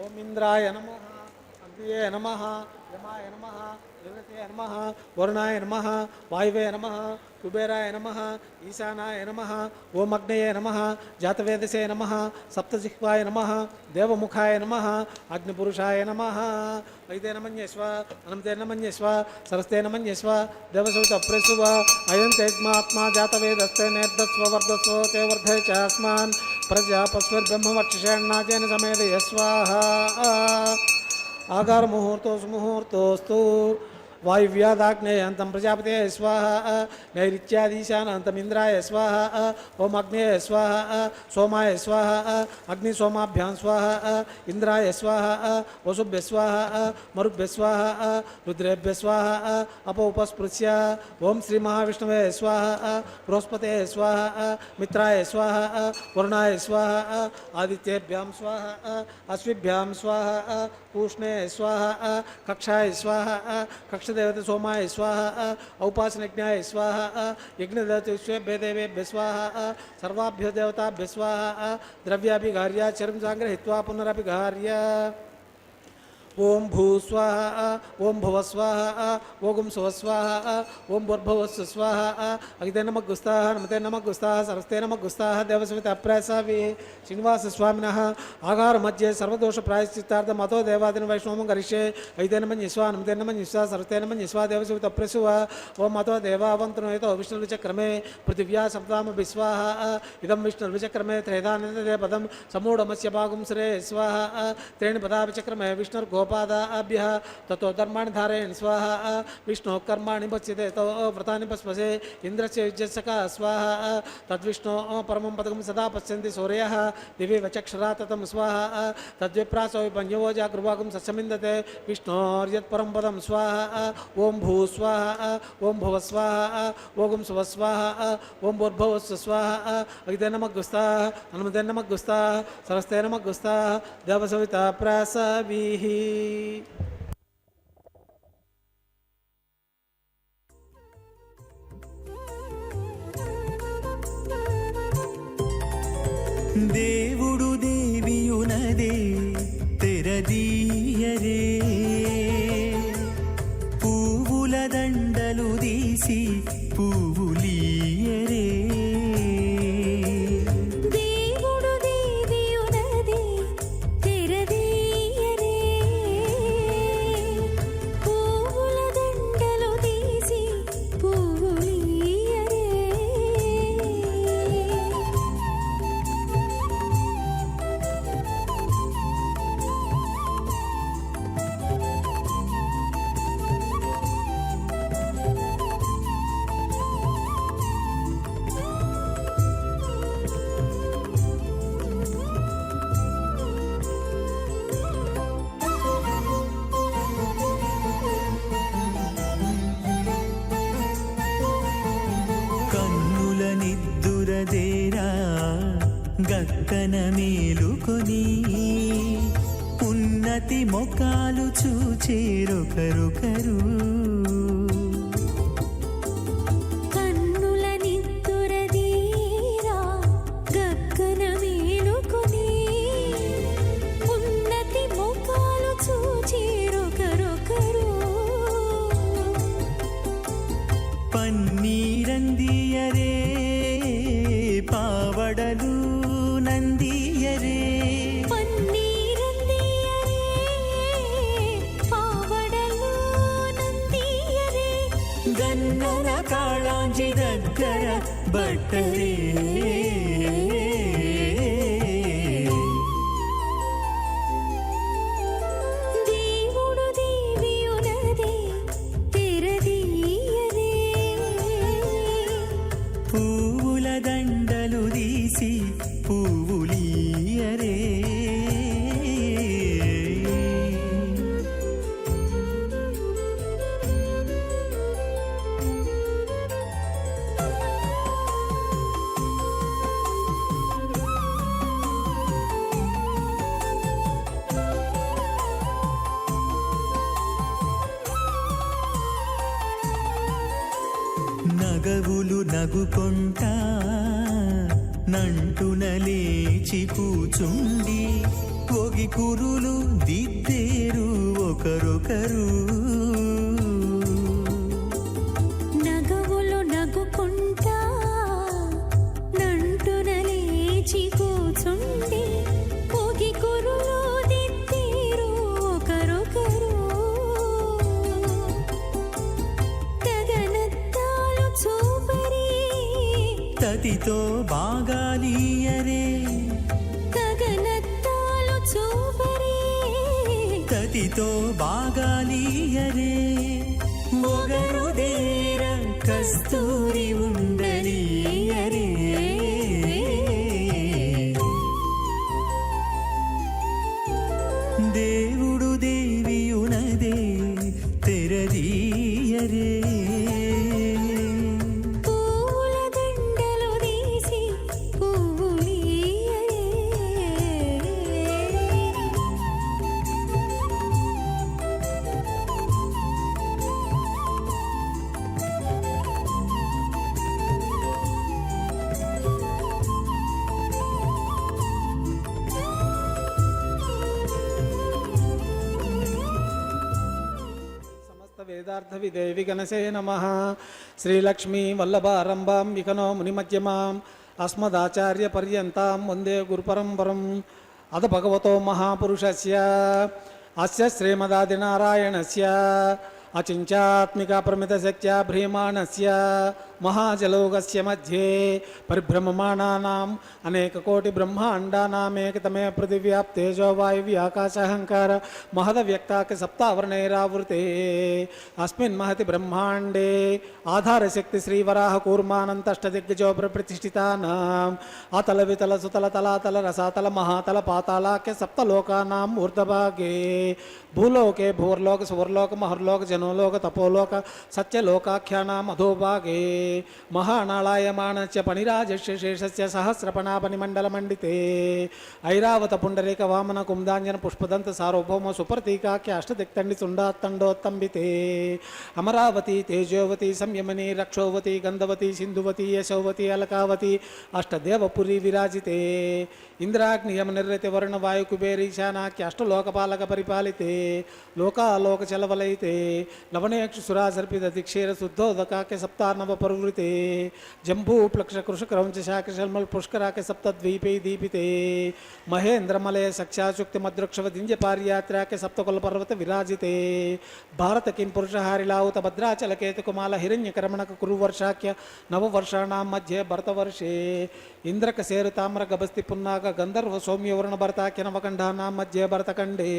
ओम इंद्राय नमः अग्निये नमः यमाय नमः निवृत्तये नमः वरुणाय नमः वायुवे नमः कुबेराय नमः ईशानाय नमः ओम अग्नये नमः जातवेदसे नमः सप्तजिह्वाय नमः देवमुखाय नमः अग्निपुरुषाय नमः ऐतेन मन्यस्व अनन्तेन मन्यस्व सरस्तेन मन्यस्व देवसुतप्रसुव अयं तेज्मात्मा जातवेदस्ते नेर्दस्व वर्धस्व ते वर्धय च अस्मान् प्रजापस्वर्ब्रह्मवक्षिषेणाजेन समेदय स्वाहा आगार मुहूर्तोस्तु वायुव्यादाग्नेयन्तं प्रजापते स्वाहा नैऋत्यादीशानन्तम् इंद्राय स्वाहा ओम अग्नेय स्वाहा सोमाय स्वाहा अग्निसोमाभ्यां स्वाहा इंद्राय स्वाहा वसुभ्य स्वाहा मरुभ्य स्वाहा रुद्रेभ्य स्वाहा अप उपस्पृश्य ओम श्री महाविष्णवे स्वाहा बृहस्पते स्वाहा मित्राय स्वाहा वरुणाय स्वाहा आदित्येभ्यां स्वाहा अश्विभ्यां स्वाहा पूष्णे स्वाहा कक्षाय स्वाहा कक्षदेवता सोमाय स्वाहा औपासनयज्ञाय स्वाहा यज्ञदेवता विश्वेभ्यः देवेभ्यः स्वाहा सर्वाभ्यो देवताभ्यः स्वाहा द्रव्याभिघार्य चरं संगृहीत्वा पुनरभिघार्य ओम भू स्वाहा ओम भुव स्वाहा ओम सुव स्वाहा ओम भुर्भुवस्सु स्वाहा अगिते नमः गुस्ताः नमते नमः गुस्ताः सरस्ते नमः गुस्ताः देवसविता प्रसावि श्रीनिवास स्वामिनः आगार मध्ये सर्वदोष प्रायश्चित्तार्थं मतो देवादिन वैष्णवं करिष्ये अगिते नमः निस्वा नमते नमः निस्वा सरस्ते नमः निस्वा देवसविता प्रसुव ओम मतो देवावन्तनो यतो विष्णुर्विचक्रमे पृथिव्या सप्ताम विस्वाहा इदं विष्णुर्विचक्रमे त्रेधानिदे पदं समूढमस्य भागं श्रे स्वाहा त्रीणि पदा विचक्रमे विष्णुर्गो गोपादाभ्यः ततो धर्माणि धारयन् स्वाहा विष्णु कर्माणि भक्ष्यते तो व्रतानि पस्पसे इंद्रस्य युज्यसका स्वाहा तद्विष्णु परमं पदकं सदा पश्यन्ति सूर्यः दिवि वचक्षरा ततं स्वाहा तद्विप्रासो विपञ्जवो जागृवागं सस्यमिन्दते विष्णोर्यत्परं पदं स्वाहा ओम भू स्वाहा ओम भुव स्वाहा ओम सुव स्वाहा ओम भूर्भुवस्सु स्वाहा अगिते नमः गुस्ताः हनुमते नमः गुस्ताः सरस्ते नमः गुस्ताः देवसविता प्रासावीः తెరదీయరే పువ్వుల దండలు తీసి పువ్వులీయరే దేవుడు దేవియునది తెరదీయరే పువ్వుల దండలు తీసి పువ్వులీయరే కన్నుల నిద్దురదేరా గక్కన మేలుకొని ఉన్నతి మొకాలు చూచేరొకరొకరు కన్నుల నిద్దురదీరా గగ్గన మేలుకొని ఉన్నతి ముఖాలు చూచిరొకరొకరు పన్నీరందియరే పావడలు నందియరే పన్నీరందియరే పావడలు నందియరే గన్నల కాళాంజి దగ్గర బట్టరే దేవుడు దేవియునది తెరదీయరే పువ్వుల దండలు తీసి పువ్వులీయరే నగవులు నగుకొంటా నంటున లేచి కూచుండి ఒగి కురులు దిద్దేరు ఒకరొకరు నగవులు నగుకుంటా నంటున లేచి కూచుండి పొగి కురులు దిద్దేరు ఒకరొకరు తగనత్తాలు చూపరి తతితో బాగాలీయరే తగనత్తాలు చూపరి తతితో బాగాలీయరే మొగరు దేర కస్తూరి ఉండలీయరే దేవుడు దేవియునదే తెరదీయరే పువ్వుల దండలు తీసి పువ్వులీయరే సమస్త వేదార్థ విదేవి గణసే నమః శ్రీలక్ష్మీ వల్లభారంభాం వికనో మునిమధ్యమాం అస్మదాచార్య పర్యంతాం వందే గురుపరంపరం అద భగవతో మహాపురుషస్య అస్య శ్రీమదాదినారాయణస్య అచించాత్మిక ప్రమిత సత్య భ్రీమాణస్య మహాజలోకస్య మధ్యే పరిభ్రమమాణానాం అనేక కోటి బ్రహ్మాండానామేకతమే పృథివ్యాప్తేజో వాయువ్యాకాశహంకార మహదవ్యక్తాక సప్తావరణైరావృతే అస్మిన్ మహతి బ్రహ్మాండే ఆధారశక్తి శ్రీవరాహ కూర్మానంతష్టదిగ్గజో ప్రతిష్ఠితానాం అతల వితల సుతల తలాతల రసాతల మహాతల పాతాళాఖ్య సప్తలోకానాం ఊర్ధభాగే భూలోకే భూర్లోక సువర్లోక మహర్లోక జనోలోక తపోలోక సత్యలోకాఖ్యానాం అధోభాగే మహానాళాయమానస్య పణిరాజస్య శేషస్య సహస్రపణాపనిమండలమండితే ఐరావత పుండరీక వామన కుందాంజన పుష్పదంత సార్వభౌమ సుప్రతీకాఖ్య అష్టదిక్తండి తుండాత్తండోత్తంబితే అమరావతి తేజోవతి సంయమని రక్షోవతి గంధవతి సింధువతి యశోవతి అలకావతి అష్టదేవపురి విరాజితే ఇంద్రాగ్నియమ నిర్రతి వరుణ వాయు కుబేరీశానాఖ్య అష్టలోకపాలక పరిపాలితే లోకాలోక చలవలైతే లవణేక్షు సురాసర్పిత దిక్షేర శుద్ధోదకాఖ్య సప్తార్ణవ పరువృతే జంబూ ప్లక్ష కృష క్రౌంచ శాఖ శల్మల్ పుష్కరాఖ్య సప్తద్వీపై దీపితే మహేంద్రమలయ సఖ్యాశుక్తి మద్రక్షవదింజ పార్యాత్రాఖ్య సప్తకుల పర్వత విరాజితే భారత కిం పురుషహారిలావుత భద్రాచల కేతుకుమాల హిరణ్యకరమణక కురువర్షాఖ్య నవవర్షాణం మధ్య భరతవర్షే ఇంద్రక సేరు తామ్ర గబస్తి పున్నాక గంధర్వ సౌమ్యవరుణ భరతాఖ్య నవకంఠానాం మధ్య భరతఖండే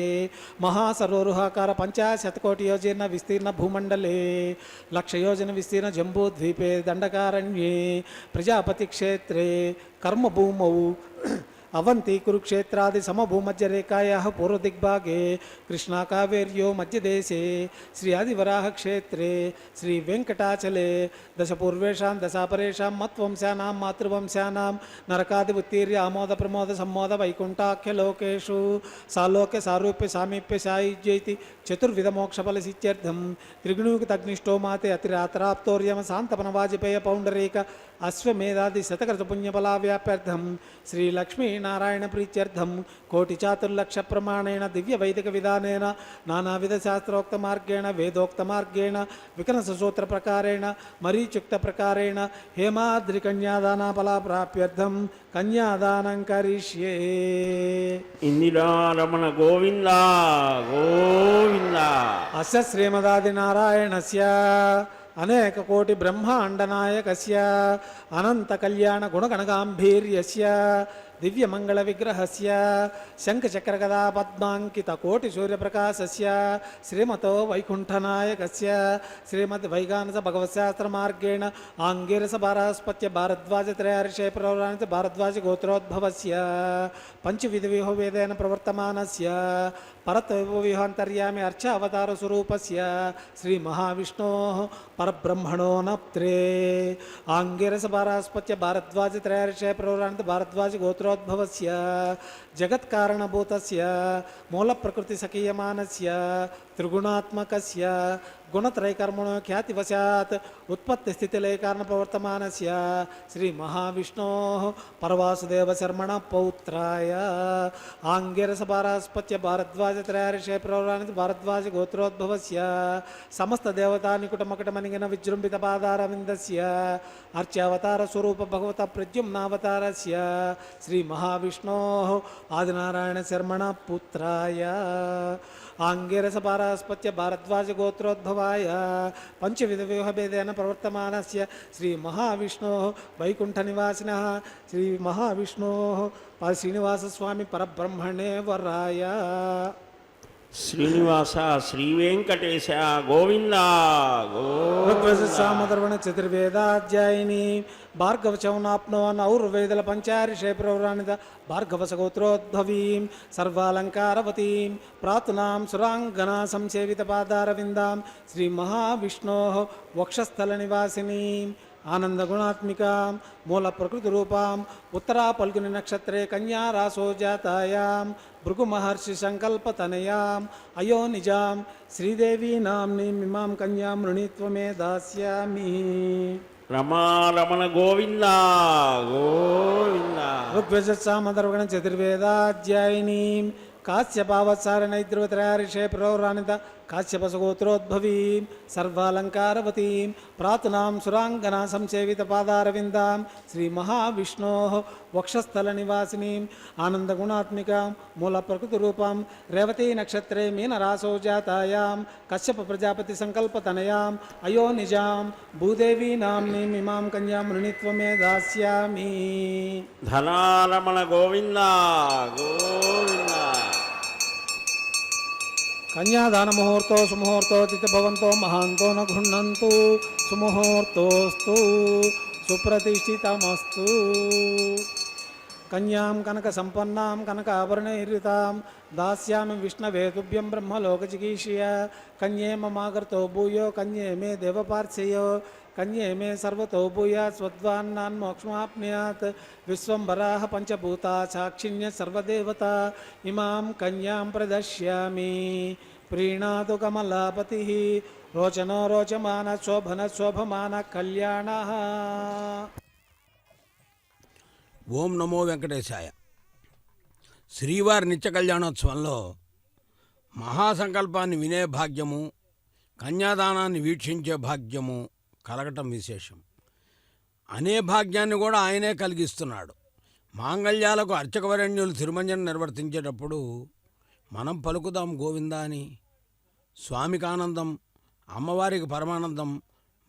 మహాసరోరుహాకార పంచాశతకోటి యోజన విస్తీర్ణ భూమండలే లక్షయోజన విస్తీర్ణ జంబూద్వీపే దండకారణ్యే ప్రజాపతి క్షేత్రే కర్మభూమౌ అవంతి కురుక్షేత్రాది సమభూమధ్యరేఖాయాः పూర్వదిగ్భాగే కృష్ణా కావేర్యో మధ్యదేశే శ్రీ ఆదివరాహ క్షేత్రే శ్రీ వెంకటాచలే దశపూర్వేషాం దశాపరేషాం మత్వంశానాం మాతృవంశానాం నరకాదివుత్తీర్య ఆమోద ప్రమోద సమ్మోద వైకుంఠాఖ్యలోకేషు సాలోక్య సారూప్య సామీప్య సాయుజ్యైతి చతుర్విధ మోక్షఫలసిత్యర్థం త్రిగుణూకితగ్నిష్టోమాతే అతిరాత్రాప్తోర్యమ శాంతపన వాజపేయ పౌండరీక అశ్వమేధాది శతకృత పుణ్యఫలావ్యాప్యర్థం శ్రీ లక్ష్మీనారాయణ ప్రీత్యర్థం కోటి చాతుర్లక్ష ప్రమాణేన దివ్య వైదిక విధానేన నానావిధ శాస్త్రోక్త మార్గేణ వేదోక్త మార్గేణ వికనస సూత్ర ప్రకారేణ మరీచుక్త ప్రకారేణ హేమాద్రి కన్యాదాన ఫలా ప్రాప్యర్థం కన్యాదానం కరిష్యే. ఇందిరారమణ గోవింద గోవింద. అస్య శ్రీమదాది నారాయణస్య అనేక కోటి బ్రహ్మాండనాయకస్య అనంత కళ్యాణ గుణగణగాంభీర్యస్య దివ్యమంగళ విగ్రహస్య శంఖచక్ర గదా పద్మాంకిత కోటి సూర్యప్రకాశస్య శ్రీమతో వైకుంఠనాయకస్య శ్రీమద్ వైగానస భగవత్శాస్త్ర మార్గేణ ఆంగిరస భారస్పత్య భారద్వాజ త్రయార్షే ప్రవరాణిత భారద్వాజ గోత్రోద్భవస్య పంచవిధ విహోవేదేన ప్రవర్తమానస్య పరతవిహాంతర్యామి అర్చ అవతార స్వరూపస్య శ్రీ మహావిష్ణోః పరబ్రహ్మణో నప్త్రే ఆంగిరస భారస్పత్య భారద్వాజ త్రయార్షే ప్రవరాణిత భారద్వాజ గోత్రోద్భవస్య జగత్కారణభూతస్య మూల ప్రకృతి సకీయమానస్య త్రిగుణాత్మకస్య గుణత్రైకర్మణో ఖ్యాతివశాత్ ఉత్పత్తి స్థితిలయ కారణ ప్రవర్తమానస్య శ్రీ మహావిష్ణోః పరవాసుదేవ శర్మణ పౌత్రాయ ఆంగిరస భారస్పత్య భారద్వాజ త్రయార్షే ప్రవరాణిత భారద్వాజ గోత్రోద్భవస్య సమస్త దేవతా నికుటమకుటమనిగిన విజృంభిత పాదారవిందస్య అర్చావతార స్వరూప భగవత ప్రద్యుమ్నావతారస్య శ్రీ మహావిష్ణోః ఆదినారాయణ శర్మణ పుత్రాయ ఆంగిరస భారస్పత్య భారద్వాజ గోత్రోద్భవాయ పంచవిధ వ్యూహభేదేన ప్రవర్తమానస్య శ్రీ మహావిష్ణోః వైకుంఠ నివాసినః శ్రీ మహావిష్ణోః శ్రీనివాసస్వామి పరబ్రహ్మణే వరాయ. శ్రీనివాస శ్రీ వెంకటేశ గోవింద ఋగ్వేదసామధర్వణ చతుర్వేదాధ్యాయిని భార్గవచౌనాప్నోన్ ఔర్వేదల పంచారిషే ప్రవరాణిత భార్గవస గోత్రోద్భవీం సర్వాలంకారవతీం ప్రాతునాం సురాంగనా సంసేవిత పాదారవిందాం శ్రీ మహావిష్ణోః వక్షస్థల నివాసినీం ఆనందగుణాత్మికాం మూల ప్రకృతి రూపాం ఉత్తరా పల్గుని నక్షత్రే కన్యా రాసో జాతాయాం భృగు మహర్షి సంకల్పతనయాం అయో నిజాం శ్రీదేవీ నామ్నీం ఇమాం కన్యాం వృణీత్వమే దాస్యామి. రమారమణ గోవింద గోవింద. ఋగ్వేదసామధర్వణ చతుర్వేదాధ్యాయినీం కాశ్యపావత్సారణైద్రువత్రయారిషే ప్రవరాణిత కాశ్యపసగోత్రోద్భవీం సర్వాలంకారవతీం ప్రాతునాం సురాంగనా సంసేవిత పాదారవిందాం శ్రీ మహావిష్ణోః వక్షస్థల నివాసినీం ఆనందగుణాత్మికాం మూల ప్రకృతి రూపాం రేవతీ నక్షత్రే మీనరాసో జాతాయాం కశ్యప ప్రజాపతి సంకల్పతనయాం అయో నిజాం భూదేవీ నామ్నీం ఇమాం కన్యాం వృణీత్వమే దాస్యామి. ధనారమణ గోవింద గోవింద. కన్యాదాన ముహూర్తో సుముహూర్తో తిథి భవంతో మహాంతో న గృహ్ణంతు సుముహూర్తోస్తు సుప్రతిష్ఠితమస్తు. కన్యాం కనక సంపన్నాం కనక ఆభరణైర్యుతాం దాస్యామి విష్ణవే తుభ్యం బ్రహ్మలోకచికీర్షయ. కన్యే మమాగర్తో భూయో కన్యే మే దేవపార్శ్వయో కన్యే మే సర్వతో భూయాత్ స్వద్వాన్నాన్ మోక్షమాప్నుయాత్ విశ్వంబరాః పంచభూతా సాక్షిణ్య సర్వదేవత ఇమాం కన్యాం ప్రదశ్యామి ప్రీణాతు కమలాపతి రోచనో రోచమాన శోభన శోభమాన కళ్యాణ. ఓం నమో వెంకటేశాయ. శ్రీవారి నిత్య కళ్యాణోత్సవంలో మహాసంకల్పాన్ని వినే భాగ్యము, కన్యాదానాన్ని వీక్షించే భాగ్యము కలగటం విశేషం. అనే భాగ్యాన్ని కూడా ఆయనే కలిగిస్తున్నాడు. మాంగళ్యాలకు అర్చకవరణ్యులు తిరుమంజనం నిర్వర్తించేటప్పుడు మనం పలుకుదాం గోవిందా అని. స్వామికి ఆనందం, అమ్మవారికి పరమానందం,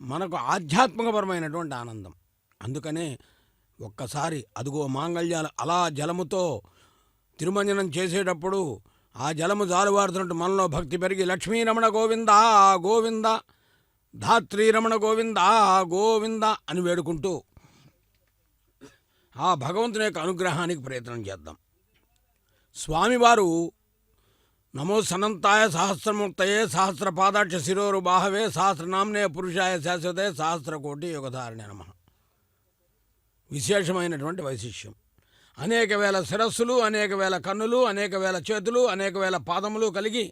మనకు ఆధ్యాత్మికపరమైనటువంటి ఆనందం. అందుకనే ఒక్కసారి అదుగో మాంగళ్యాలు అలా జలముతో తిరుమంజనం చేసేటప్పుడు ఆ జలము జాలువారుతున్నట్టు మనలో భక్తి పెరిగి లక్ష్మీరమణ గోవింద గోవింద, ధాత్రీరమణ గోవింద గోవింద అని వేడుకుంటూ ఆ భగవంతుని యొక్క అనుగ్రహానికి ప్రయత్నం చేద్దాం. స్వామివారు నమో సనంతాయ సహస్రమూర్తయే సహస్రపాదాక్ష శిరోరు బాహవే సహస్రనామ్నే పురుషాయ శాశ్వతే సహస్రకోటి యుగధారణే నమః. విశేషమైనటువంటి వైశిష్యం. అనేక వేల శిరస్సులు, అనేక వేల కన్నులు, అనేక వేల చేతులు, అనేక వేల పాదములు కలిగి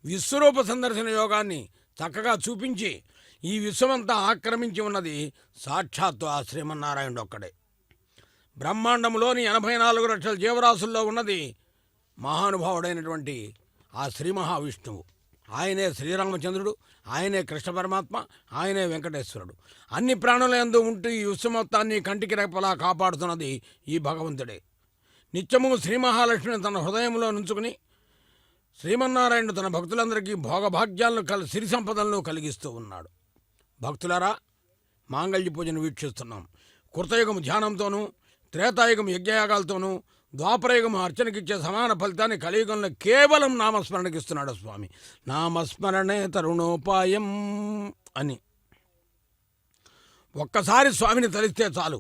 విశ్వరూప సందర్శన యోగాన్ని చక్కగా చూపించి ఈ విశ్వమంతా ఆక్రమించి ఉన్నది సాక్షాత్తు ఆ శ్రీమన్నారాయణుడు ఒక్కడే. బ్రహ్మాండంలోని 84 లక్షల జీవరాశుల్లో ఉన్నది మహానుభావుడైనటువంటి ఆ శ్రీ మహావిష్ణువు. ఆయనే శ్రీరామచంద్రుడు, ఆయనే కృష్ణ పరమాత్మ, ఆయనే వెంకటేశ్వరుడు. అన్ని ప్రాణుల యందు ఉంటూ ఈ విశ్వమొత్తాన్ని కంటికి రెప్పలా కాపాడుతున్నది ఈ భగవంతుడే. నిత్యము శ్రీ మహాలక్ష్మిని తన హృదయంలో నుంచుకుని శ్రీమన్నారాయణుడు తన భక్తులందరికీ భోగభాగ్యాలను సిరి సంపదలను కలిగిస్తూ ఉన్నాడు. భక్తులారా, మాంగళ్య పూజను వీక్షిస్తున్నాం. కృతయుగం ధ్యానంతోనూ, త్రేతాయుగం యజ్ఞయాగాలతోనూ, ద్వాపరయుగం అర్చనకిచ్చే సమాన ఫలితాన్ని కలియుగంలో కేవలం నామస్మరణకిస్తున్నాడు స్వామి. నామస్మరణే తరుణోపాయం అని. ఒక్కసారి స్వామిని తలిస్తే చాలు,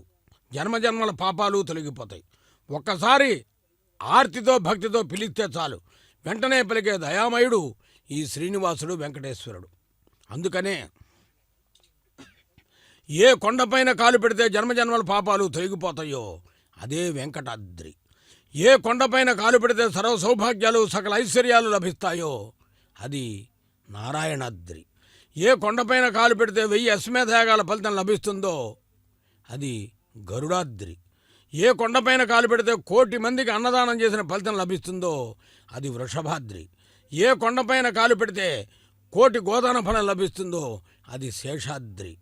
జన్మజన్మల పాపాలు తొలగిపోతాయి. ఒక్కసారి ఆర్తితో భక్తితో పిలిస్తే చాలు, వెంటనే పలికే దయామయుడు ఈ శ్రీనివాసుడు వెంకటేశ్వరుడు. అందుకనే ఏ కొండపైన కాలు పెడితే జన్మజన్మల పాపాలు తొలగిపోతాయో అదే వెంకటాద్రి. ఏ కొండపైన కాలు పెడితే సర్వ సౌభాగ్యాలు సకల ఐశ్వర్యాలు లభిస్తాయో అది నారాయణాద్రి. ఏ కొండపైన కాలు పెడితే 1000 అశ్వమేధయాగాల ఫలితం లభిస్తుందో అది గరుడాద్రి. ఏ కొండపైన కాలు పెడితే 1,000,000 మందికి అన్నదానం చేసిన ఫలితం లభిస్తుందో అది వృషభాద్రి. ఏ కొండపైన కాలు పెడితే 1,000,000 గోదాన ఫలం లభిస్తుందో అది శేషాద్రి.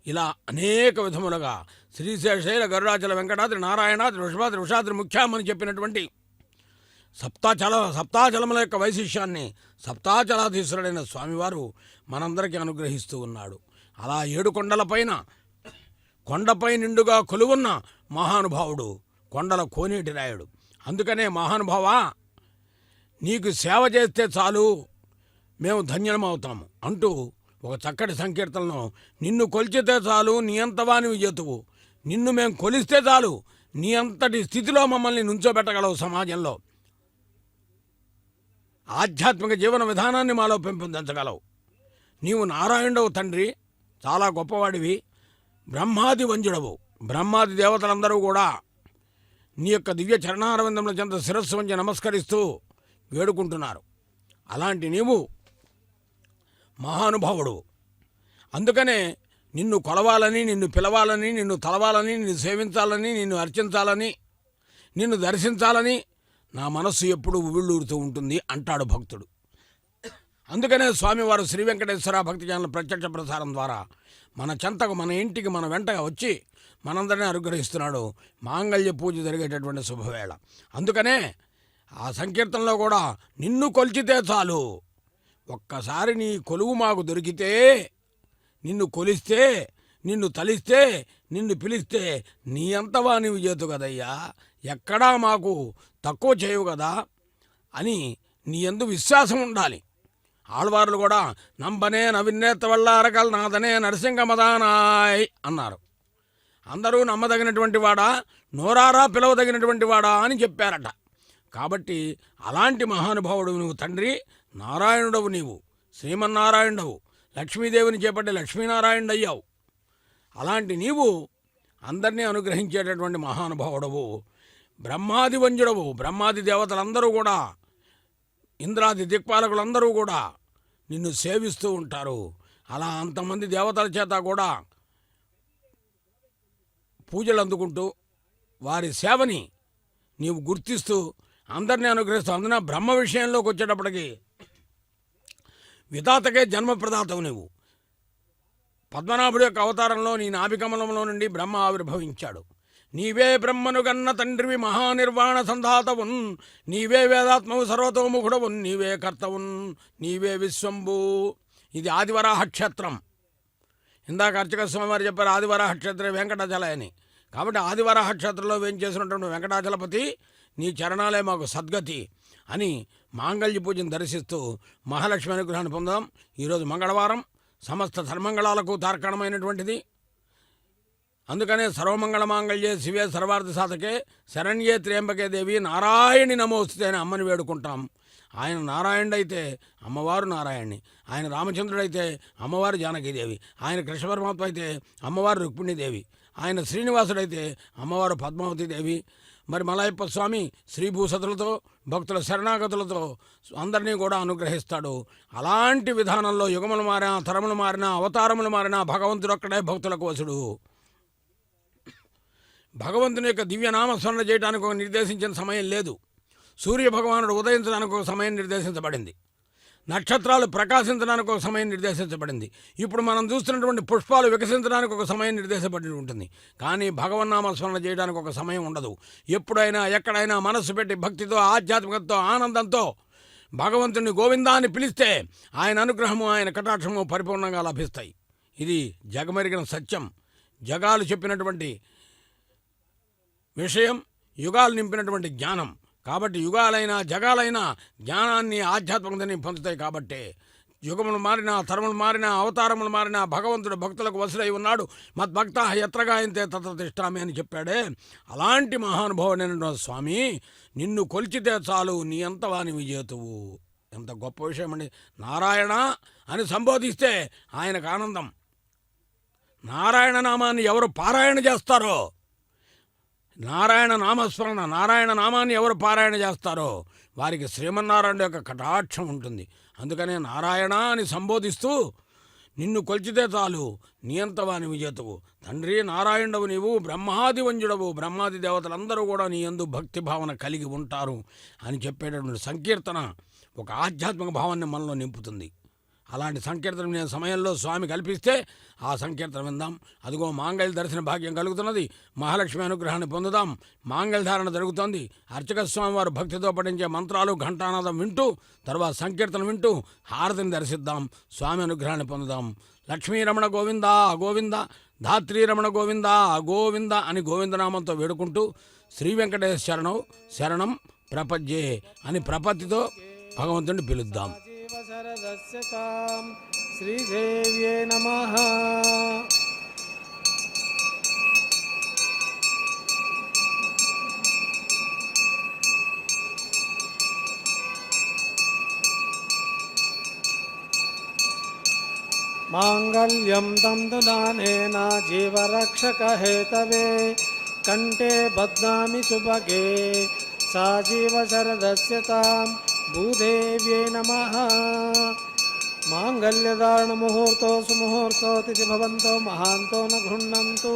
ఇలా అనేక విధములుగా శ్రీశేషైల గరుడాచల వెంకటాద్రి నారాయణాద్రి వృషభాద్రి వృషాద్రి ముఖ్యామని చెప్పినటువంటి సప్తాచలముల యొక్క వైశిష్యాన్ని సప్తాచలాధీశ్వరుడైన స్వామివారు మనందరికీ అనుగ్రహిస్తూ ఉన్నాడు. అలా 7 కొండలపైన కొండపై నిండుగా కొలువున్న మహానుభావుడు కొండల కోనేటి రాయుడు. అందుకనే మహానుభావా, నీకు సేవ చేస్తే చాలు మేము ధన్యమవుతాము అంటూ ఒక చక్కటి సంకీర్తనలో, నిన్ను కొలిచితే చాలు నీ అంతవానివి చేతువు, నిన్ను మేము కొలిస్తే చాలు నీ అంతటి స్థితిలో మమ్మల్ని నుంచోబెట్టగలవు, సమాజంలో ఆధ్యాత్మిక జీవన విధానాన్ని మాలో పెంపొందించగలవు. నీవు నారాయణుడవు తండ్రి, చాలా గొప్పవాడివి, బ్రహ్మాది వంజుడవు. బ్రహ్మాది దేవతలందరూ కూడా నీ యొక్క దివ్య చరణారవిందముల చెంత శిరస్సు వంచి నమస్కరిస్తూ వేడుకుంటున్నారు. అలాంటి నీవు మహానుభావుడు. అందుకనే నిన్ను కొలవాలని, నిన్ను పిలవాలని, నిన్ను తలవాలని, నిన్ను సేవించాలని, నిన్ను అర్చించాలని, నిన్ను దర్శించాలని నా మనస్సు ఎప్పుడూ ఉవ్విళ్ళూరుతూ ఉంటుంది అంటాడు భక్తుడు. అందుకనే స్వామివారు శ్రీ వెంకటేశ్వర భక్తి ఛానల్ ప్రత్యక్ష ప్రసారం ద్వారా మన చెంతకు, మన ఇంటికి, మన వెంటగా వచ్చి మనందరినీ అనుగ్రహిస్తున్నాడు మాంగళ్య పూజ జరిగేటటువంటి శుభవేళ. అందుకనే ఆ సంకీర్తనలో కూడా నిన్ను కొలిచితే చాలు, ఒక్కసారి నీ కొలువు మాకు దొరికితే, నిన్ను కొలిస్తే, నిన్ను తలిస్తే, నిన్ను పిలిస్తే నీ అంతవా నీవు చేతు కదయ్యా, ఎక్కడా మాకు తక్కువ చేయవు కదా అని నీ యందు విశ్వాసం ఉండాలి. ఆళ్వార్లు కూడా నంబనే నవిన్నేత వల్ల అరకల్ నాదనే నరసింహమదానాయ్ అన్నారు. అందరూ నమ్మదగినటువంటి వాడా, నోరారా పిలవదగినటువంటి వాడా అని చెప్పారట. కాబట్టి అలాంటి మహానుభావుడు నువ్వు తండ్రి, నారాయణుడవు నీవు, శ్రీమన్నారాయణుడవు, లక్ష్మీదేవిని చేపట్టి లక్ష్మీనారాయణుడు అయ్యావు. అలాంటి నీవు అందరినీ అనుగ్రహించేటటువంటి మహానుభావుడవు, బ్రహ్మాది వంజుడవు. బ్రహ్మాది దేవతలందరూ కూడా, ఇంద్రాది దిక్పాలకులందరూ కూడా నిన్ను సేవిస్తూ ఉంటారు. అలా అంతమంది దేవతల చేత కూడా పూజలు అందుకుంటూ వారి సేవని నీవు గుర్తిస్తూ అందరినీ అనుగ్రహిస్తూ, అందున బ్రహ్మ విషయంలోకి వచ్చేటప్పటికి విధాతకే జన్మప్రదాతవు నీవు. పద్మనాభుడి యొక్క అవతారంలో నీ నాభికమలంలో నుండి బ్రహ్మ ఆవిర్భవించాడు. నీవే బ్రహ్మను గన్న తండ్రివి, మహానిర్వాణ సంధాతవున్, నీవే వేదాత్మవు సర్వతోముఖుడవున్, నీవే కర్తవున్, నీవే విశ్వంభూ. ఇది ఆదివరాహ క్షేత్రం. ఇందాక అర్చక స్వామి వారు చెప్పారు ఆదివరాహ క్షేత్రం వెంకటాచల అని. కాబట్టి ఆదివరాహ క్షేత్రంలో వేంచేసినటువంటి వెంకటాచలపతి నీ చరణాలే మాకు సద్గతి అని మాంగళ్య పూజను దర్శిస్తూ మహాలక్ష్మి అనుగ్రహాన్ని పొందాం. ఈరోజు మంగళవారం, సమస్త ధర్మంగళాలకు తార్కాణమైనటువంటిది. అందుకనే సర్వమంగళ మాంగళ్యే శివే సర్వార్థ సాధకే శరణ్యే త్ర్యంబకే దేవి నారాయణి నమోస్తుతే అని అమ్మని వేడుకుంటాం. ఆయన నారాయణుడైతే అమ్మవారు నారాయణి, ఆయన రామచంద్రుడైతే అమ్మవారు జానకీదేవి, ఆయన కృష్ణ పరమాత్మ అయితే అమ్మవారు రుక్మిణీదేవి, ఆయన శ్రీనివాసుడైతే అమ్మవారు పద్మావతీదేవి. మరి మలయప్ప స్వామి శ్రీభూసతులతో భక్తుల శరణాగతులతో అందరినీ కూడా అనుగ్రహిస్తాడు. అలాంటి విధానంలో యుగములు మారినా, తరములు మారినా, అవతారములు మారినా భగవంతుడు ఒక్కడే భక్తులకు వసుడు. భగవంతుని యొక్క దివ్యనామస్మరణ చేయడానికి ఒక నిర్దేశించిన సమయం లేదు. సూర్యభగవానుడు ఉదయించడానికి ఒక సమయం నిర్దేశించబడింది, నక్షత్రాలు ప్రకాశించడానికి ఒక సమయం నిర్దేశించబడింది, ఇప్పుడు మనం చూస్తున్నటువంటి పుష్పాలు వికసించడానికి ఒక సమయం నిర్దేశపడి ఉంటుంది. కానీ భగవన్నామస్మరణ చేయడానికి ఒక సమయం ఉండదు. ఎప్పుడైనా ఎక్కడైనా మనస్సు పెట్టి భక్తితో, ఆధ్యాత్మికతతో, ఆనందంతో భగవంతుని గోవిందాన్ని పిలిస్తే ఆయన అనుగ్రహము, ఆయన కటాక్షము పరిపూర్ణంగా లభిస్తాయి. ఇది జగమెరిగిన సత్యం, జగాలు చెప్పినటువంటి విషయం, యుగాలు నింపినటువంటి జ్ఞానం. కాబట్టి యుగాలైనా జగాలైనా జ్ఞానాన్ని, ఆధ్యాత్మికతని పొందుతాయి. కాబట్టి యుగములు మారినా, తరములు మారినా, అవతారములు మారినా భగవంతుడు భక్తులకు వసుడై ఉన్నాడు. మద్భక్త ఎత్రగాయంతే తత్ర తిష్టామి అని చెప్పాడే. అలాంటి మహానుభావుడైన స్వామి, నిన్ను కొలిచితే చాలు నీ అంత వాని విజేతువు. ఎంత గొప్ప విషయం అండి. నారాయణ అని సంబోధిస్తే ఆయనకు ఆనందం. నారాయణ నామాన్ని ఎవరు పారాయణ చేస్తారో, నారాయణ నామస్మరణ, నారాయణ నామాన్ని ఎవరు పారాయణ చేస్తారో వారికి శ్రీమన్నారాయణ యొక్క కటాక్షం ఉంటుంది. అందుకనే నారాయణ అని సంబోధిస్తూ నిన్ను కొలిచితే చాలు నీ అంత వాని విజేతవు. తండ్రి నారాయణుడవు నీవు, బ్రహ్మాది వంజుడవు, బ్రహ్మాది దేవతలందరూ కూడా నీ యందు భక్తి భావన కలిగి ఉంటారు అని చెప్పేటటువంటి సంకీర్తన ఒక ఆధ్యాత్మిక భావాన్ని మనలో నింపుతుంది. అలాంటి సంకీర్తన నేను సమయంలో స్వామి కల్పిస్తే ఆ సంకీర్తన విందాం. అదిగో మాంగళ్య దర్శన భాగ్యం కలుగుతున్నది. మహాలక్ష్మి అనుగ్రహాన్ని పొందుదాం. మాంగళ్య ధారణ జరుగుతోంది. అర్చక స్వామి వారు భక్తితో పఠించే మంత్రాలు, ఘంటానాదం వింటూ, తర్వాత సంకీర్తన వింటూ హారతిని దర్శిద్దాం. స్వామి అనుగ్రహాన్ని పొందుదాం. లక్ష్మీరమణ గోవింద గోవింద, ధాత్రీరమణ గోవింద గోవింద అని గోవిందనామంతో వేడుకుంటూ శ్రీ వెంకటేశ్వర శరణం శరణం ప్రపద్యే అని ప్రపత్తితో భగవంతుడిని పిలుద్దాం. శరదస్యతాం శ్రీదేవ్యే నమః. మాంగళ్యం తంతుదానేన జీవరక్షకహేతవే కంఠే బధ్నామి సుభగే సాజీవశరదస్యతాం భూదేవ్యే నమః. మాంగళ్యధారణముహూర్తో సుముహూర్తో తిథి భవంతో మహాంతో న గృహ్ణంతు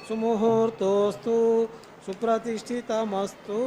సుముహూర్తోస్తు సుప్రతిష్ఠితమస్తు.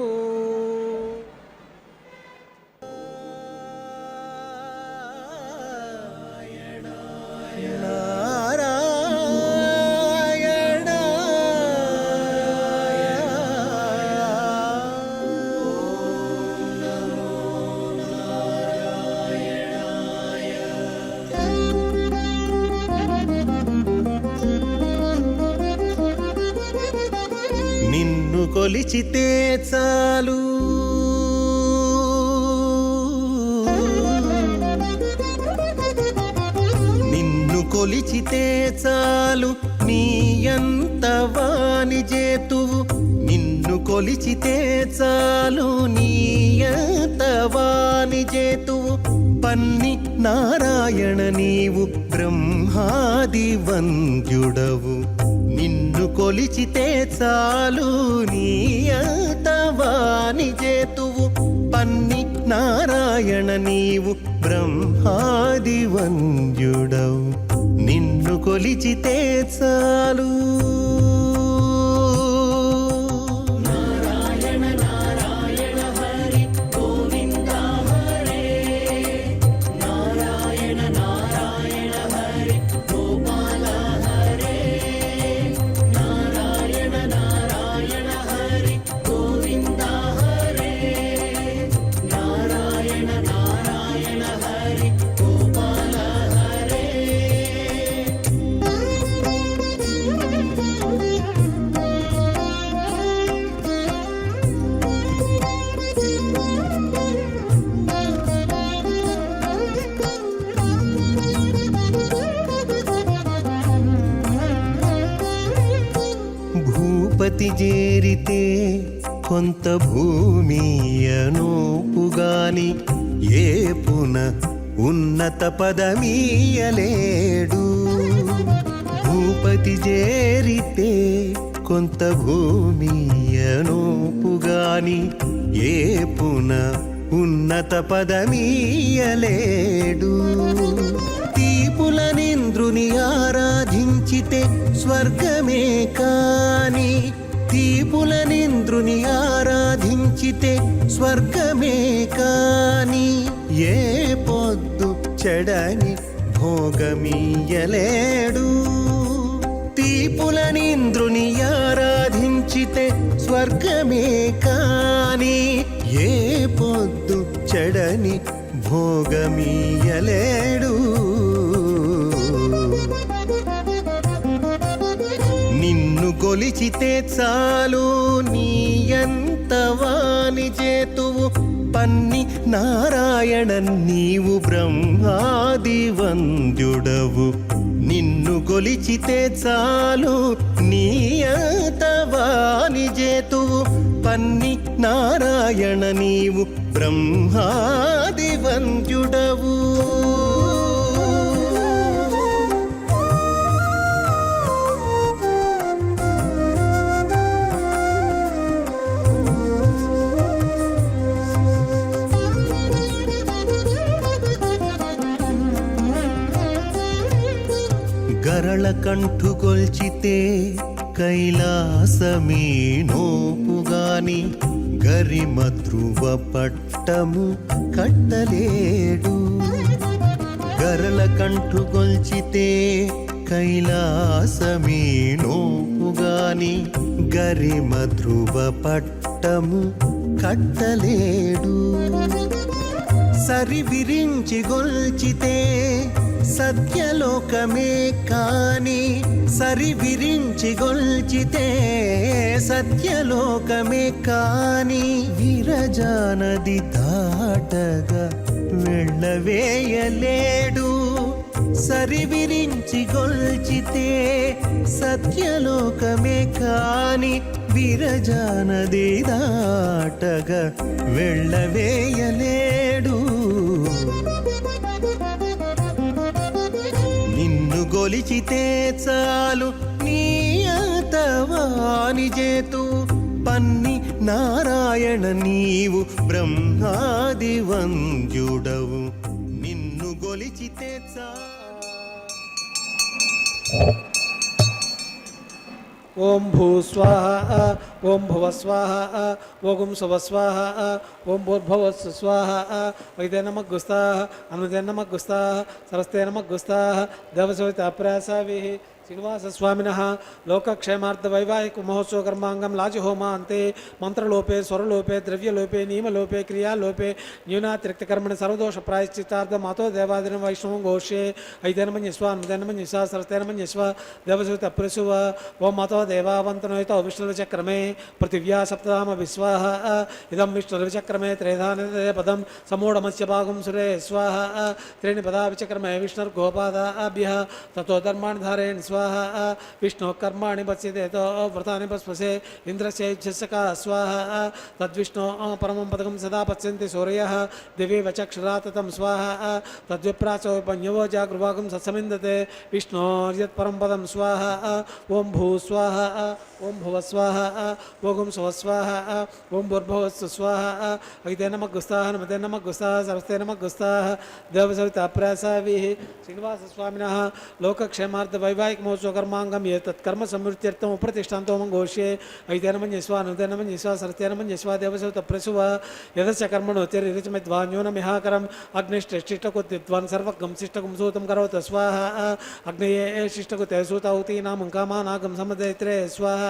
నిన్ను కొలిచితే చాలు నిన్ను కొలిచితే చాలు నీయంత వాని జేతువు. నిన్ను కొలిచితే చాలు నీయంత వాని జేతువు. పన్ని నారాయణ నీవు బ్రహ్మాది వంద్యుడవు నిన్ను కొలిచితే చాలు నీయంతవాని చేతువు పన్ని నారాయణ నీవు బ్రహ్మాది వంద్యుడవు నిన్ను కొలిచితే చాలు భూపతి చేరితే కొంత భూమియనూపుగాని ఏపున ఉన్నత పదమీయలేడు భూపతి చేరితే కొంత భూమియనూపుగాని ఏపున ఉన్నత పదమీయలేడు తీపులనింద్రుని ఆరాధించితే స్వర్గమే కాని తీపులనింద్రుని ఆరాధించితే స్వర్గమే కాని ఏ పొద్దు చెడని భోగమీయలేడు తీపులనింద్రుని ఆరాధించితే స్వర్గమే కాని ఏ పొద్దు చెడని భోగమీయలేడు నిన్ను కొలిచితే చాలు నీయంతవాని చేతువు పన్ని నారాయణ నీవు బ్రహ్మాది వంద్యుడవు నిన్ను కొలిచితే చాలు నీయంతవాని చేతువు పన్ని నారాయణ నీవు బ్రహ్మాది వంద్యుడవు గరళ కంఠుకొల్చితే కైలాసమీ నోపుగాని గరిమ ధ్రువ పట్టము కట్టలేడు గరళ కంఠుకొల్చితే కైలాసమీ నోపుగాని గరిమ ధ్రువ పట్టము కట్టలేడు సరి విరించి గొల్చితే సత్యలోకమే కాని సరి విరించి గొల్చితే సత్యలోకమే కాని విరజానది దాటగా వెళ్ళవేయలేడు సరి విరించి గొల్చితే సత్యలోకమే కాని విరజానది దాటగా వెళ్ళవేయలేడు నిన్ను గొలిచితే చాలు నీయంతవాని చేతు పన్ని నారాయణ నీవు బ్రహ్మాది వంద్యుడవు నిన్ను గొలిచితే చాలు ఓం భూ స్వాహ ఓం భువ స్వాహ ఓం శువ స్వాహ ఓం భూర్భువ స్వాహ వైదే నమః గుస్తాః అనుదే నమః గుస్తాః సరస్తే నమః గుస్తాః దేవసవిత అప్రాసావి శ్రీనివాస స్వామినః లోకక్షేమార్థ వైవాహిక మహోత్సవ కర్మాంగం లాజహోమ అంతే మంత్రలోపే స్వరలోపే ద్రవ్యలోపే నియమలోపే క్రియాలోపే న్యూనాతిరిక్తకర్మణ సర్వదోష ప్రాయశ్చిత్తార్థం అతో దేవాదిన వైష్ణవం ఘోషే ఐదేనమన్యస్వ అనుదేనమన్యస్వ సరస్తేనమన్యస్వ దేవసవిత అప్రసువ ఓం అతో దేవావంతనోయితో విష్ణుల చక్రమే पृथिव्या सप्तधाम विस्वाहा इदं विष्णुर्विचक्रमे त्रेधानिते पदं समूढमस्य भागं सुरे स्वाहा त्रीणि पदा विचक्रमे विष्णुर्गोपादाभ्यः ततो धर्माणि धारयन् स्वाहा विष्णुः कर्माणि पश्यते तो व्रतानि पस्पसे इन्द्रस्य इच्छसका स्वाहा तद्विष्णोः परमं पदकं सदा पश्यन्ति सूर्यः दिवि वचक्षुरा ततं स्वाहा तद्विप्रासो पञ्यवो जागृभागं सत्समिन्दते विष्णोर्यत्परं पदं स्वाहा ॐ भू स्वाहा ॐ भुव स्वाहा ॐ सुव स्वाहा ॐ भूर्भुवस्सु स्वाहा अगिते नमः गुस्ताः नमते नमः गुस्ताः सरस्ते नमः गुस्ताः देवसविता प्रासाभिः श्रीनिवासस्वामिनः लोकक्षेमार्थ वैवाहिक महोत्सव कर्मांगम ये तत्कर्म समृद्ध्यर्थम उपप्रतिष्ठान्तो मंगोष्ये अगिते नमः न्यस्वा नमते नमः न्यस्वा सरस्ते नमः न्यस्वा देवसविता प्रसुव यदस्य कर्मणो तिरिचमिद्वान्योन मिहाकरम् अग्निष्टिष्टकुद्विद्वान् सर्वगं शिष्टकुं सूतं करोत स्वाहा अग्नये शिष्टकुते सूताहुतीनां कामानागं समदयत्रे स्वाहा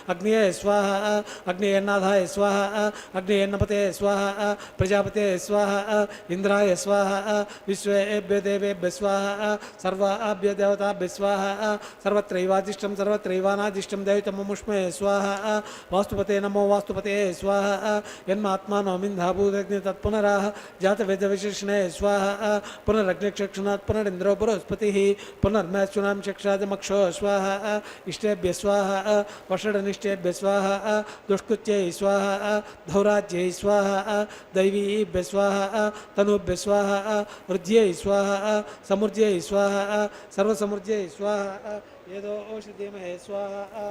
अग्निये स्वाहा अग्नियन्नाथाय स्वाहा अग्नियन्नपते स्वाहा प्रजापते स्वाहा इंद्राय स्वाहा विश्वेभ्यो देवेभ्य स्वाहा सर्वाभ्यो देवताभ्य स्वाहा सर्वत्रैवादिष्टं सर्वत्रैवानादिष्टं दैवतममुष्मे स्वाहा वास्तुपते नमो वास्तुपते स्वाहा यन्मात्मानो मिन्धाभूदग्नि तत्पुनराः जातवेदविशेषणे स्वाहा पुनरग्निचक्षुणात् पुनरिन्द्रो बृहस्पतिः पुनर्मैश्वनां चक्षादमक्षो स्वाहा इष्टेभ्य स्वाहा वषडनिष्ठेभ्य स्वाहा दुष्कृत्यै स्वाहा धौराज्यै स्वाहा दैवीभ्य स्वाहा तनुभ्य स्वाहा वृद्ध्यै स्वाहा समृद्ध्यै स्वाहा सर्वसमृद्ध्यै स्वाहा येदो औषधीमहे स्वाहा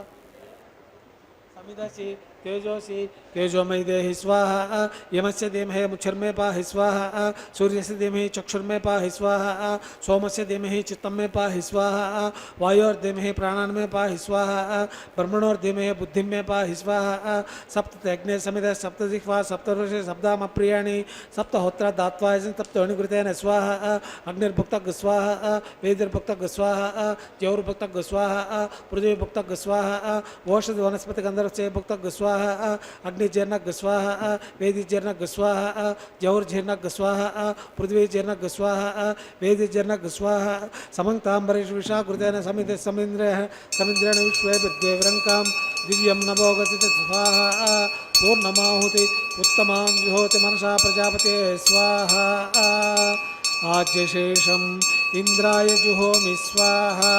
समिदसि तेजोसि तेजोमयि देहि स्वाहा यमस्य धीमहि मुच्छर्मे पाहि स्वाहा सूर्यस्य धीमहि चक्षुर्मे पाहि स्वाहा सोमस्य धीमहि चित्तं मे पाहि स्वाहा वायोर्धीमहि प्राणान्मे पाहि स्वाहा ब्रह्मणोर्धीमहि बुद्धिं मे पाहि स्वाहा सप्तयज्ञे समिधः सप्तजिह्वा सप्तऋषि सप्तामप्रियाणि सप्तहोत्र दात्वा सप्तोऽणिकृतेन स्वाहा अग्निर्भुक्तः स्वाहा वेदिर्भुक्तः स्वाहा ज्योर्भुक्तः स्वाहा पृथिवीभुक्तः स्वाहा ओषधि वनस्पतिगन्धर्वस्य भुक्तः स्वाहा अग्निजीर्णः स्वाहा वेदिजीर्णः स्वाहा जौर्जीर्णः स्वाहा पृथ्वीजीर्णः स्वाहा वेदिजीर्णः स्वाहा समन्ताम्बरीष विशाकृतेन समिति समिन्द्रेण विश्वेभिर्देवरङ्कां दिव्यं नभोगसित स्वाहा पूर्णमाहुति उत्तमां विहोति मनसा प्रजापते स्वाहा आज्यशेषम् इंद्राय जुहोमि स्वाहा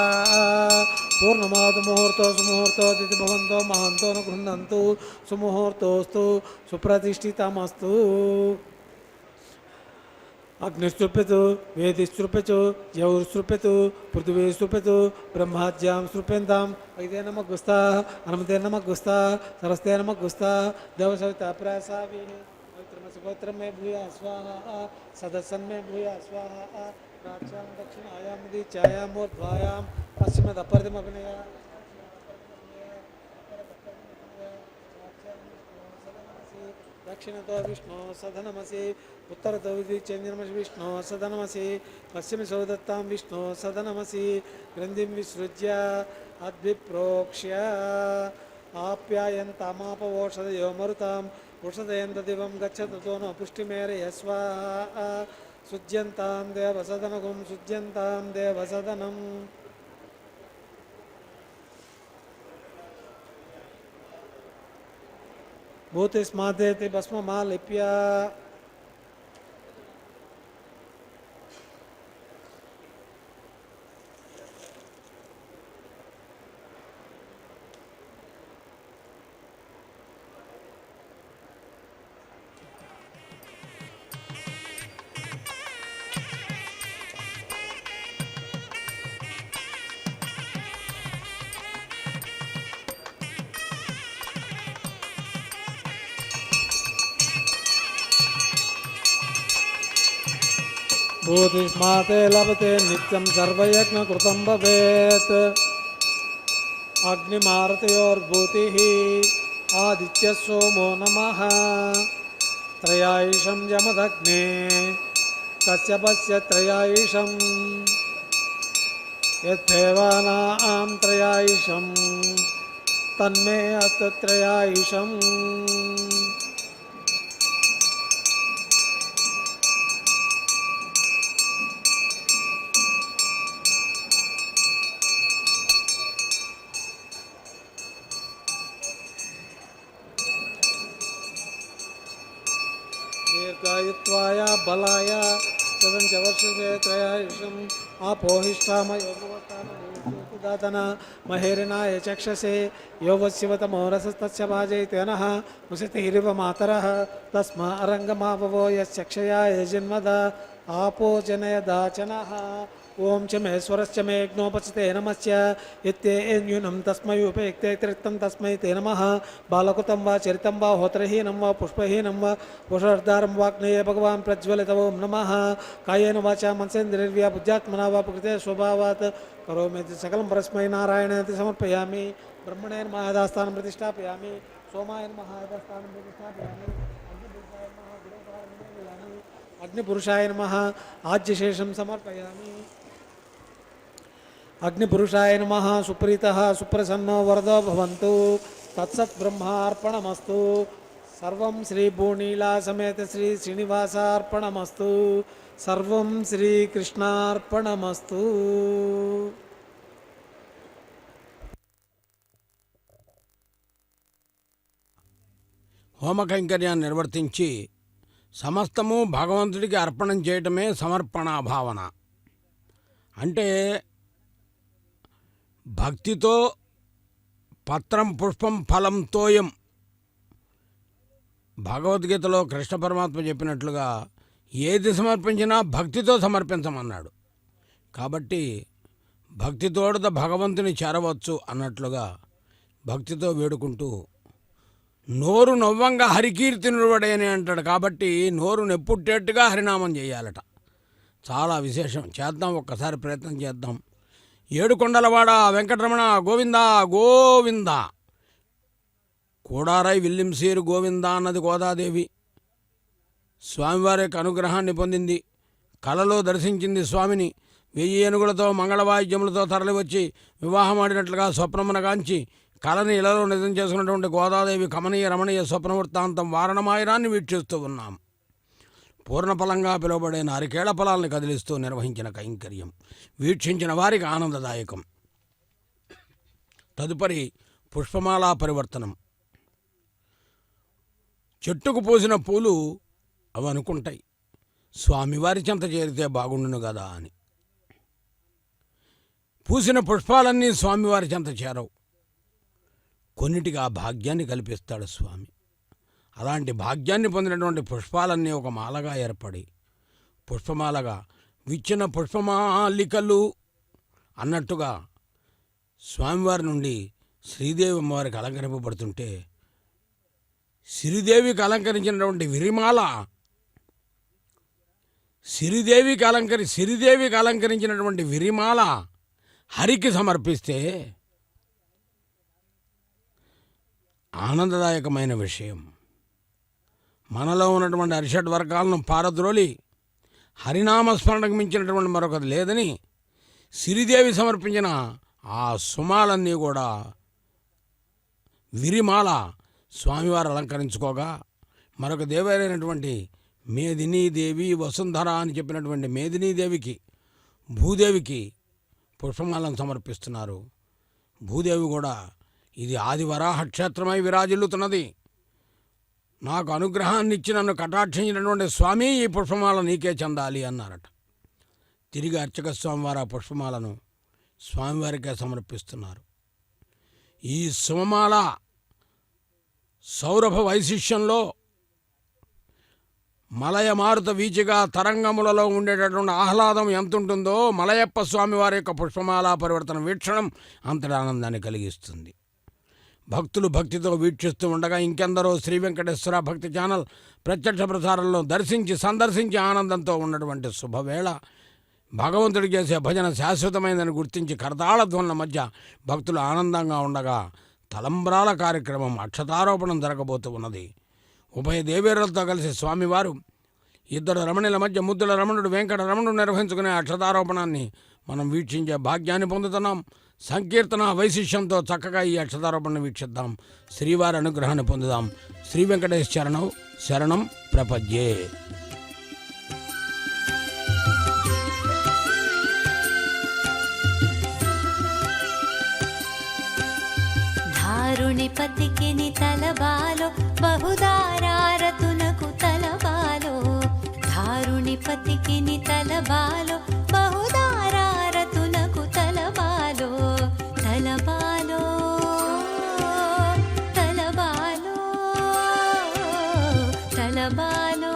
पूर्णमाद मुहूर्तो सुमुहूर्तो दिति भवन्तो महान्तो न गृह्णन्तु सुमुहूर्तोस्तु सुप्रतिष्ठितमस्तु अग्निस्तृप्यतु वेदिस्तृप्यतु जौर्स्तृप्यतु पृथिवीस्तृप्यतु ब्रह्माज्यां स्तृप्यन्ताम् अगिते नमः गुस्ताः हनुमते नमः गुस्ताः सरस्ते नमः गुस्ताः देवसविता प्रासाभिः पवित्रं मे भूया स्वाहा सदसन् मे भूया स्वाहा प्राच्यां दक्षिणायां उदीच्यायां ऊर्ध्वायां पश्चिमदपर्दिमभिनया दक्षिणतो विष्णु सदनमसि उत्तरतो विद्युच्चन्द्रमसि विष्णु सदनमसि पश्चिम सौदत्तां विष्णु सदनमसि ग्रन्थिं विसृज्य अद्विप्रोक्ष्य आप्यायन्तामापवोषधयो मरुताम् उषधयन्तदिवं गच्छतु तो न पुष्टिमेरय स्वाहा सुज्यन्तां देवसदनगुं सुज्यन्तां देवसदनम् भूतिस्मादेति भस्ममालिप्य भूतिस्माते लभते नित्यं सर्वयज्ञकृतं भवेत् अग्निमारुतयोर्भूतिः आदित्यः सोमो नमः त्रयायुषं यमदग्ने कश्यपस्य त्रयायुषं यद्देवानां त्रयायुषं तन्मे अस्तु त्रयायुषम् బలాయ తదంచ వర్షసే త్రయాయుషం ఆపోహిష్టామయోగవతాన మహేరినాయ చక్షసే యోవశివతమోరసస్తస్య వాజైతేనః ముసితిరివ మాతరః తస్మా అరంగమావవో యశ్చక్షయాయ జన్మద ఆపోజనయదాచనః ఓం చ మేశ్వరశ్చ మే యజ్ఞోపచితే నమస్య ఇత్యేన్యూనం తస్మై ఉపయుక్తే త్రిత్తం తస్మై తే నమః బాలకృతం వా చరితం వా హోత్రహీనం వా పుష్పహీనం వా పుషార్ధారం వాగ్నేయ భగవాన్ ప్రజ్వలిత ఓం నమః కాయేన వాచా మనసేంద్రియర్వ్యా బుద్ధ్యాత్మనా వా ప్రకృతే స్వభావాత్ కరోమి సకలం పరస్మై నారాయణేతి సమర్పయామి బ్రహ్మణేన మహాదాస్థానం ప్రతిష్టాపయామి సోమాయ మహాదాస్థానం ప్రతిష్టాపయామి అగ్నిపురుషాయ నమః ఆజ్యశేషం సమర్పయామి అగ్నిపురుషాయ నమః సుప్రీతః సుప్రసన్నో వరదో భవంతు తత్సత్ బ్రహ్మార్పణమస్తు సర్వం శ్రీ భూనీలా సమేత శ్రీ శ్రీనివాసార్పణమస్తు సర్వం శ్రీకృష్ణార్పణమస్తు. హోమ కైంకర్యాన్ని నిర్వర్తించి సమస్తము భగవంతుడికి అర్పణం చేయటమే సమర్పణ భావన. అంటే భక్తితో పత్రం పుష్పం ఫలం తోయం. భగవద్గీతలో కృష్ణ పరమాత్మ చెప్పినట్లుగా ఏది సమర్పించినా భక్తితో సమర్పించమన్నాడు. కాబట్టి భక్తితోడ భగవంతుని చేరవచ్చు అన్నట్లుగా భక్తితో వేడుకుంటూ నోరు నవ్వంగా హరికీర్తి నిలబడేని అంటాడు. కాబట్టి నోరు నెప్పుట్టేట్టుగా హరినామం చేయాలట. చాలా విశేషం. చేద్దాం, ఒక్కసారి ప్రయత్నం చేద్దాం. ఏడుకొండలవాడ వెంకటరమణ గోవింద గోవింద, కూడారై విల్లింసీరు గోవింద అన్నది గోదాదేవి. స్వామివారి యొక్క అనుగ్రహాన్ని పొందింది. కలలో దర్శించింది స్వామిని. 1000 ఏనుగులతో మంగళవాయిద్యములతో తరలివచ్చి వివాహమాడినట్లుగా స్వప్నమునగాంచి కళని ఇళ్లలో నిజం చేసుకున్నటువంటి గోదాదేవి కమనీయ రమణీయ స్వప్న వృత్తాంతం వారణమాయరాన్ని వీక్షిస్తూ ఉన్నాం. పూర్ణఫలంగా పిలువబడే నారికేళ ఫలాలను కదిలిస్తూ నిర్వహించిన కైంకర్యం వీక్షించిన వారికి ఆనందదాయకం. తదుపరి పుష్పమాలా పరివర్తనం. చెట్టుకు పూసిన పూలు అవి అనుకుంటాయి, స్వామివారి చెంత చేరితే బాగుండును కదా అని. పూసిన పుష్పాలన్నీ స్వామివారి చెంత చేరవు. కొన్నిటికి ఆ భాగ్యాన్ని కల్పిస్తాడు స్వామి. అలాంటి భాగ్యాన్ని పొందినటువంటి పుష్పాలన్నీ ఒక మాలగా ఏర్పడి పుష్పమాలగా విచ్చిన పుష్పమాలికలు అన్నట్టుగా స్వామివారి నుండి శ్రీదేవి అమ్మవారికి అలంకరింపబడుతుంటే శ్రీదేవికి అలంకరించినటువంటి విరిమాల సిరిదేవికి అలంకరించినటువంటి విరిమాల హరికి సమర్పిస్తే ఆనందదాయకమైన విషయం. మనలో ఉన్నటువంటి అరిషడ్ వర్గాలను పారద్రోలి హరినామస్మరణకు మించినటువంటి మరొకటి లేదని సిరిదేవి సమర్పించిన ఆ సుమాలన్నీ కూడా విరిమాల స్వామివారు అలంకరించుకోగా మరొక దేవైనటువంటి మేదినీదేవి వసుంధర అని చెప్పినటువంటి మేదినీదేవికి భూదేవికి పుష్పమాలను సమర్పిస్తున్నారు. భూదేవి కూడా ఇది ఆదివరాహ క్షేత్రమై విరాజిల్లుతున్నది, నాకు అనుగ్రహాన్ని ఇచ్చి నన్ను కటాక్షించినటువంటి స్వామి ఈ పుష్పమాల నీకే చెందాలి అన్నారట. తిరిగి అర్చక స్వామివారు ఆ పుష్పమాలను స్వామివారికే సమర్పిస్తున్నారు. ఈ సుమమాల సౌరభ వైశిష్యంలో మలయమారుత వీచిగా తరంగములలో ఉండేటటువంటి ఆహ్లాదం ఎంతుంటుందో మలయప్ప స్వామివారి యొక్క పుష్పమాల పరివర్తన వీక్షణం అంతటి ఆనందాన్ని కలిగిస్తుంది. భక్తులు భక్తితో వీక్షిస్తూ ఉండగా ఇంకెందరో శ్రీ వెంకటేశ్వర భక్తి ఛానల్ ప్రత్యక్ష ప్రసారంలో సందర్శించి ఆనందంతో ఉన్నటువంటి శుభవేళ భగవంతుడికి చేసే భజన శాశ్వతమైనదని గుర్తించి కరతాళ ధ్వనుల మధ్య భక్తులు ఆనందంగా ఉండగా తలంబ్రాల కార్యక్రమం అక్షతారోపణం జరగబోతూ ఉన్నది. ఉభయ దేవేరులతో కలిసి స్వామివారు 2 రమణుల మధ్య ముద్దుల రమణుడు వెంకట రమణుడు నిర్వహించుకునే అక్షతారోపణాన్ని మనం వీక్షించే భాగ్యాన్ని పొందుతున్నాం. సంకీర్తన వైశిష్యంతో చక్కగా ఈ అక్షతారోపణను వీక్షిద్దాం. శ్రీవారి అనుగ్రహాన్ని పొందుదాం. శ్రీ వెంకటేశ శరణం ప్రపద్యే. ధారుని పతికిని తలబాలో బహుదారారతునకు తలబాలో ధారు దారుణిపతికిని తలబాలో బహుదారారతునకు తలబాలో తలబాలో తలబాలో తలబాలో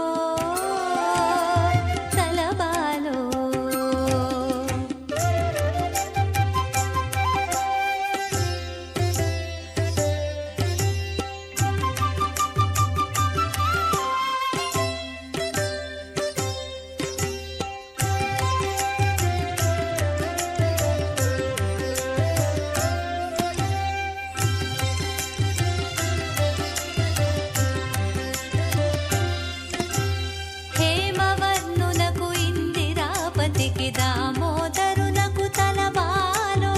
తలబాలో హేమవర్ణునకు ఇందిరాపతికి దామోదరునకు తలబాలో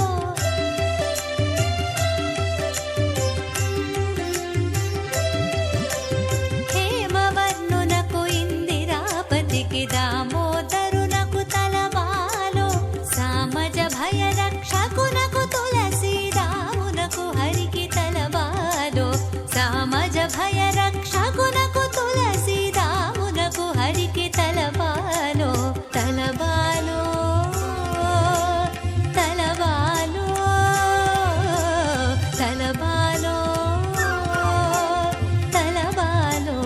హేమవర్ణునకు ఇందిరాపతికి దామోదరునకు తలబాలో సామజ భయ రక్షకునకు తులసీదామునకు హరికి తలబాలో సామజ భయ రక్షకునకు తులసీదామునకు హరికి తలబాలో తలబాలో తలబాలో తలబాలో తలబాలో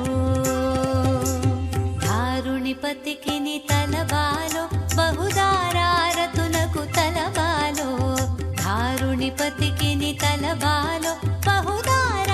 దారుణిపతికిని తలబాలో బహుదారారతునకు తలబాలో దారుణిపతికిని తలబాలో బహుదార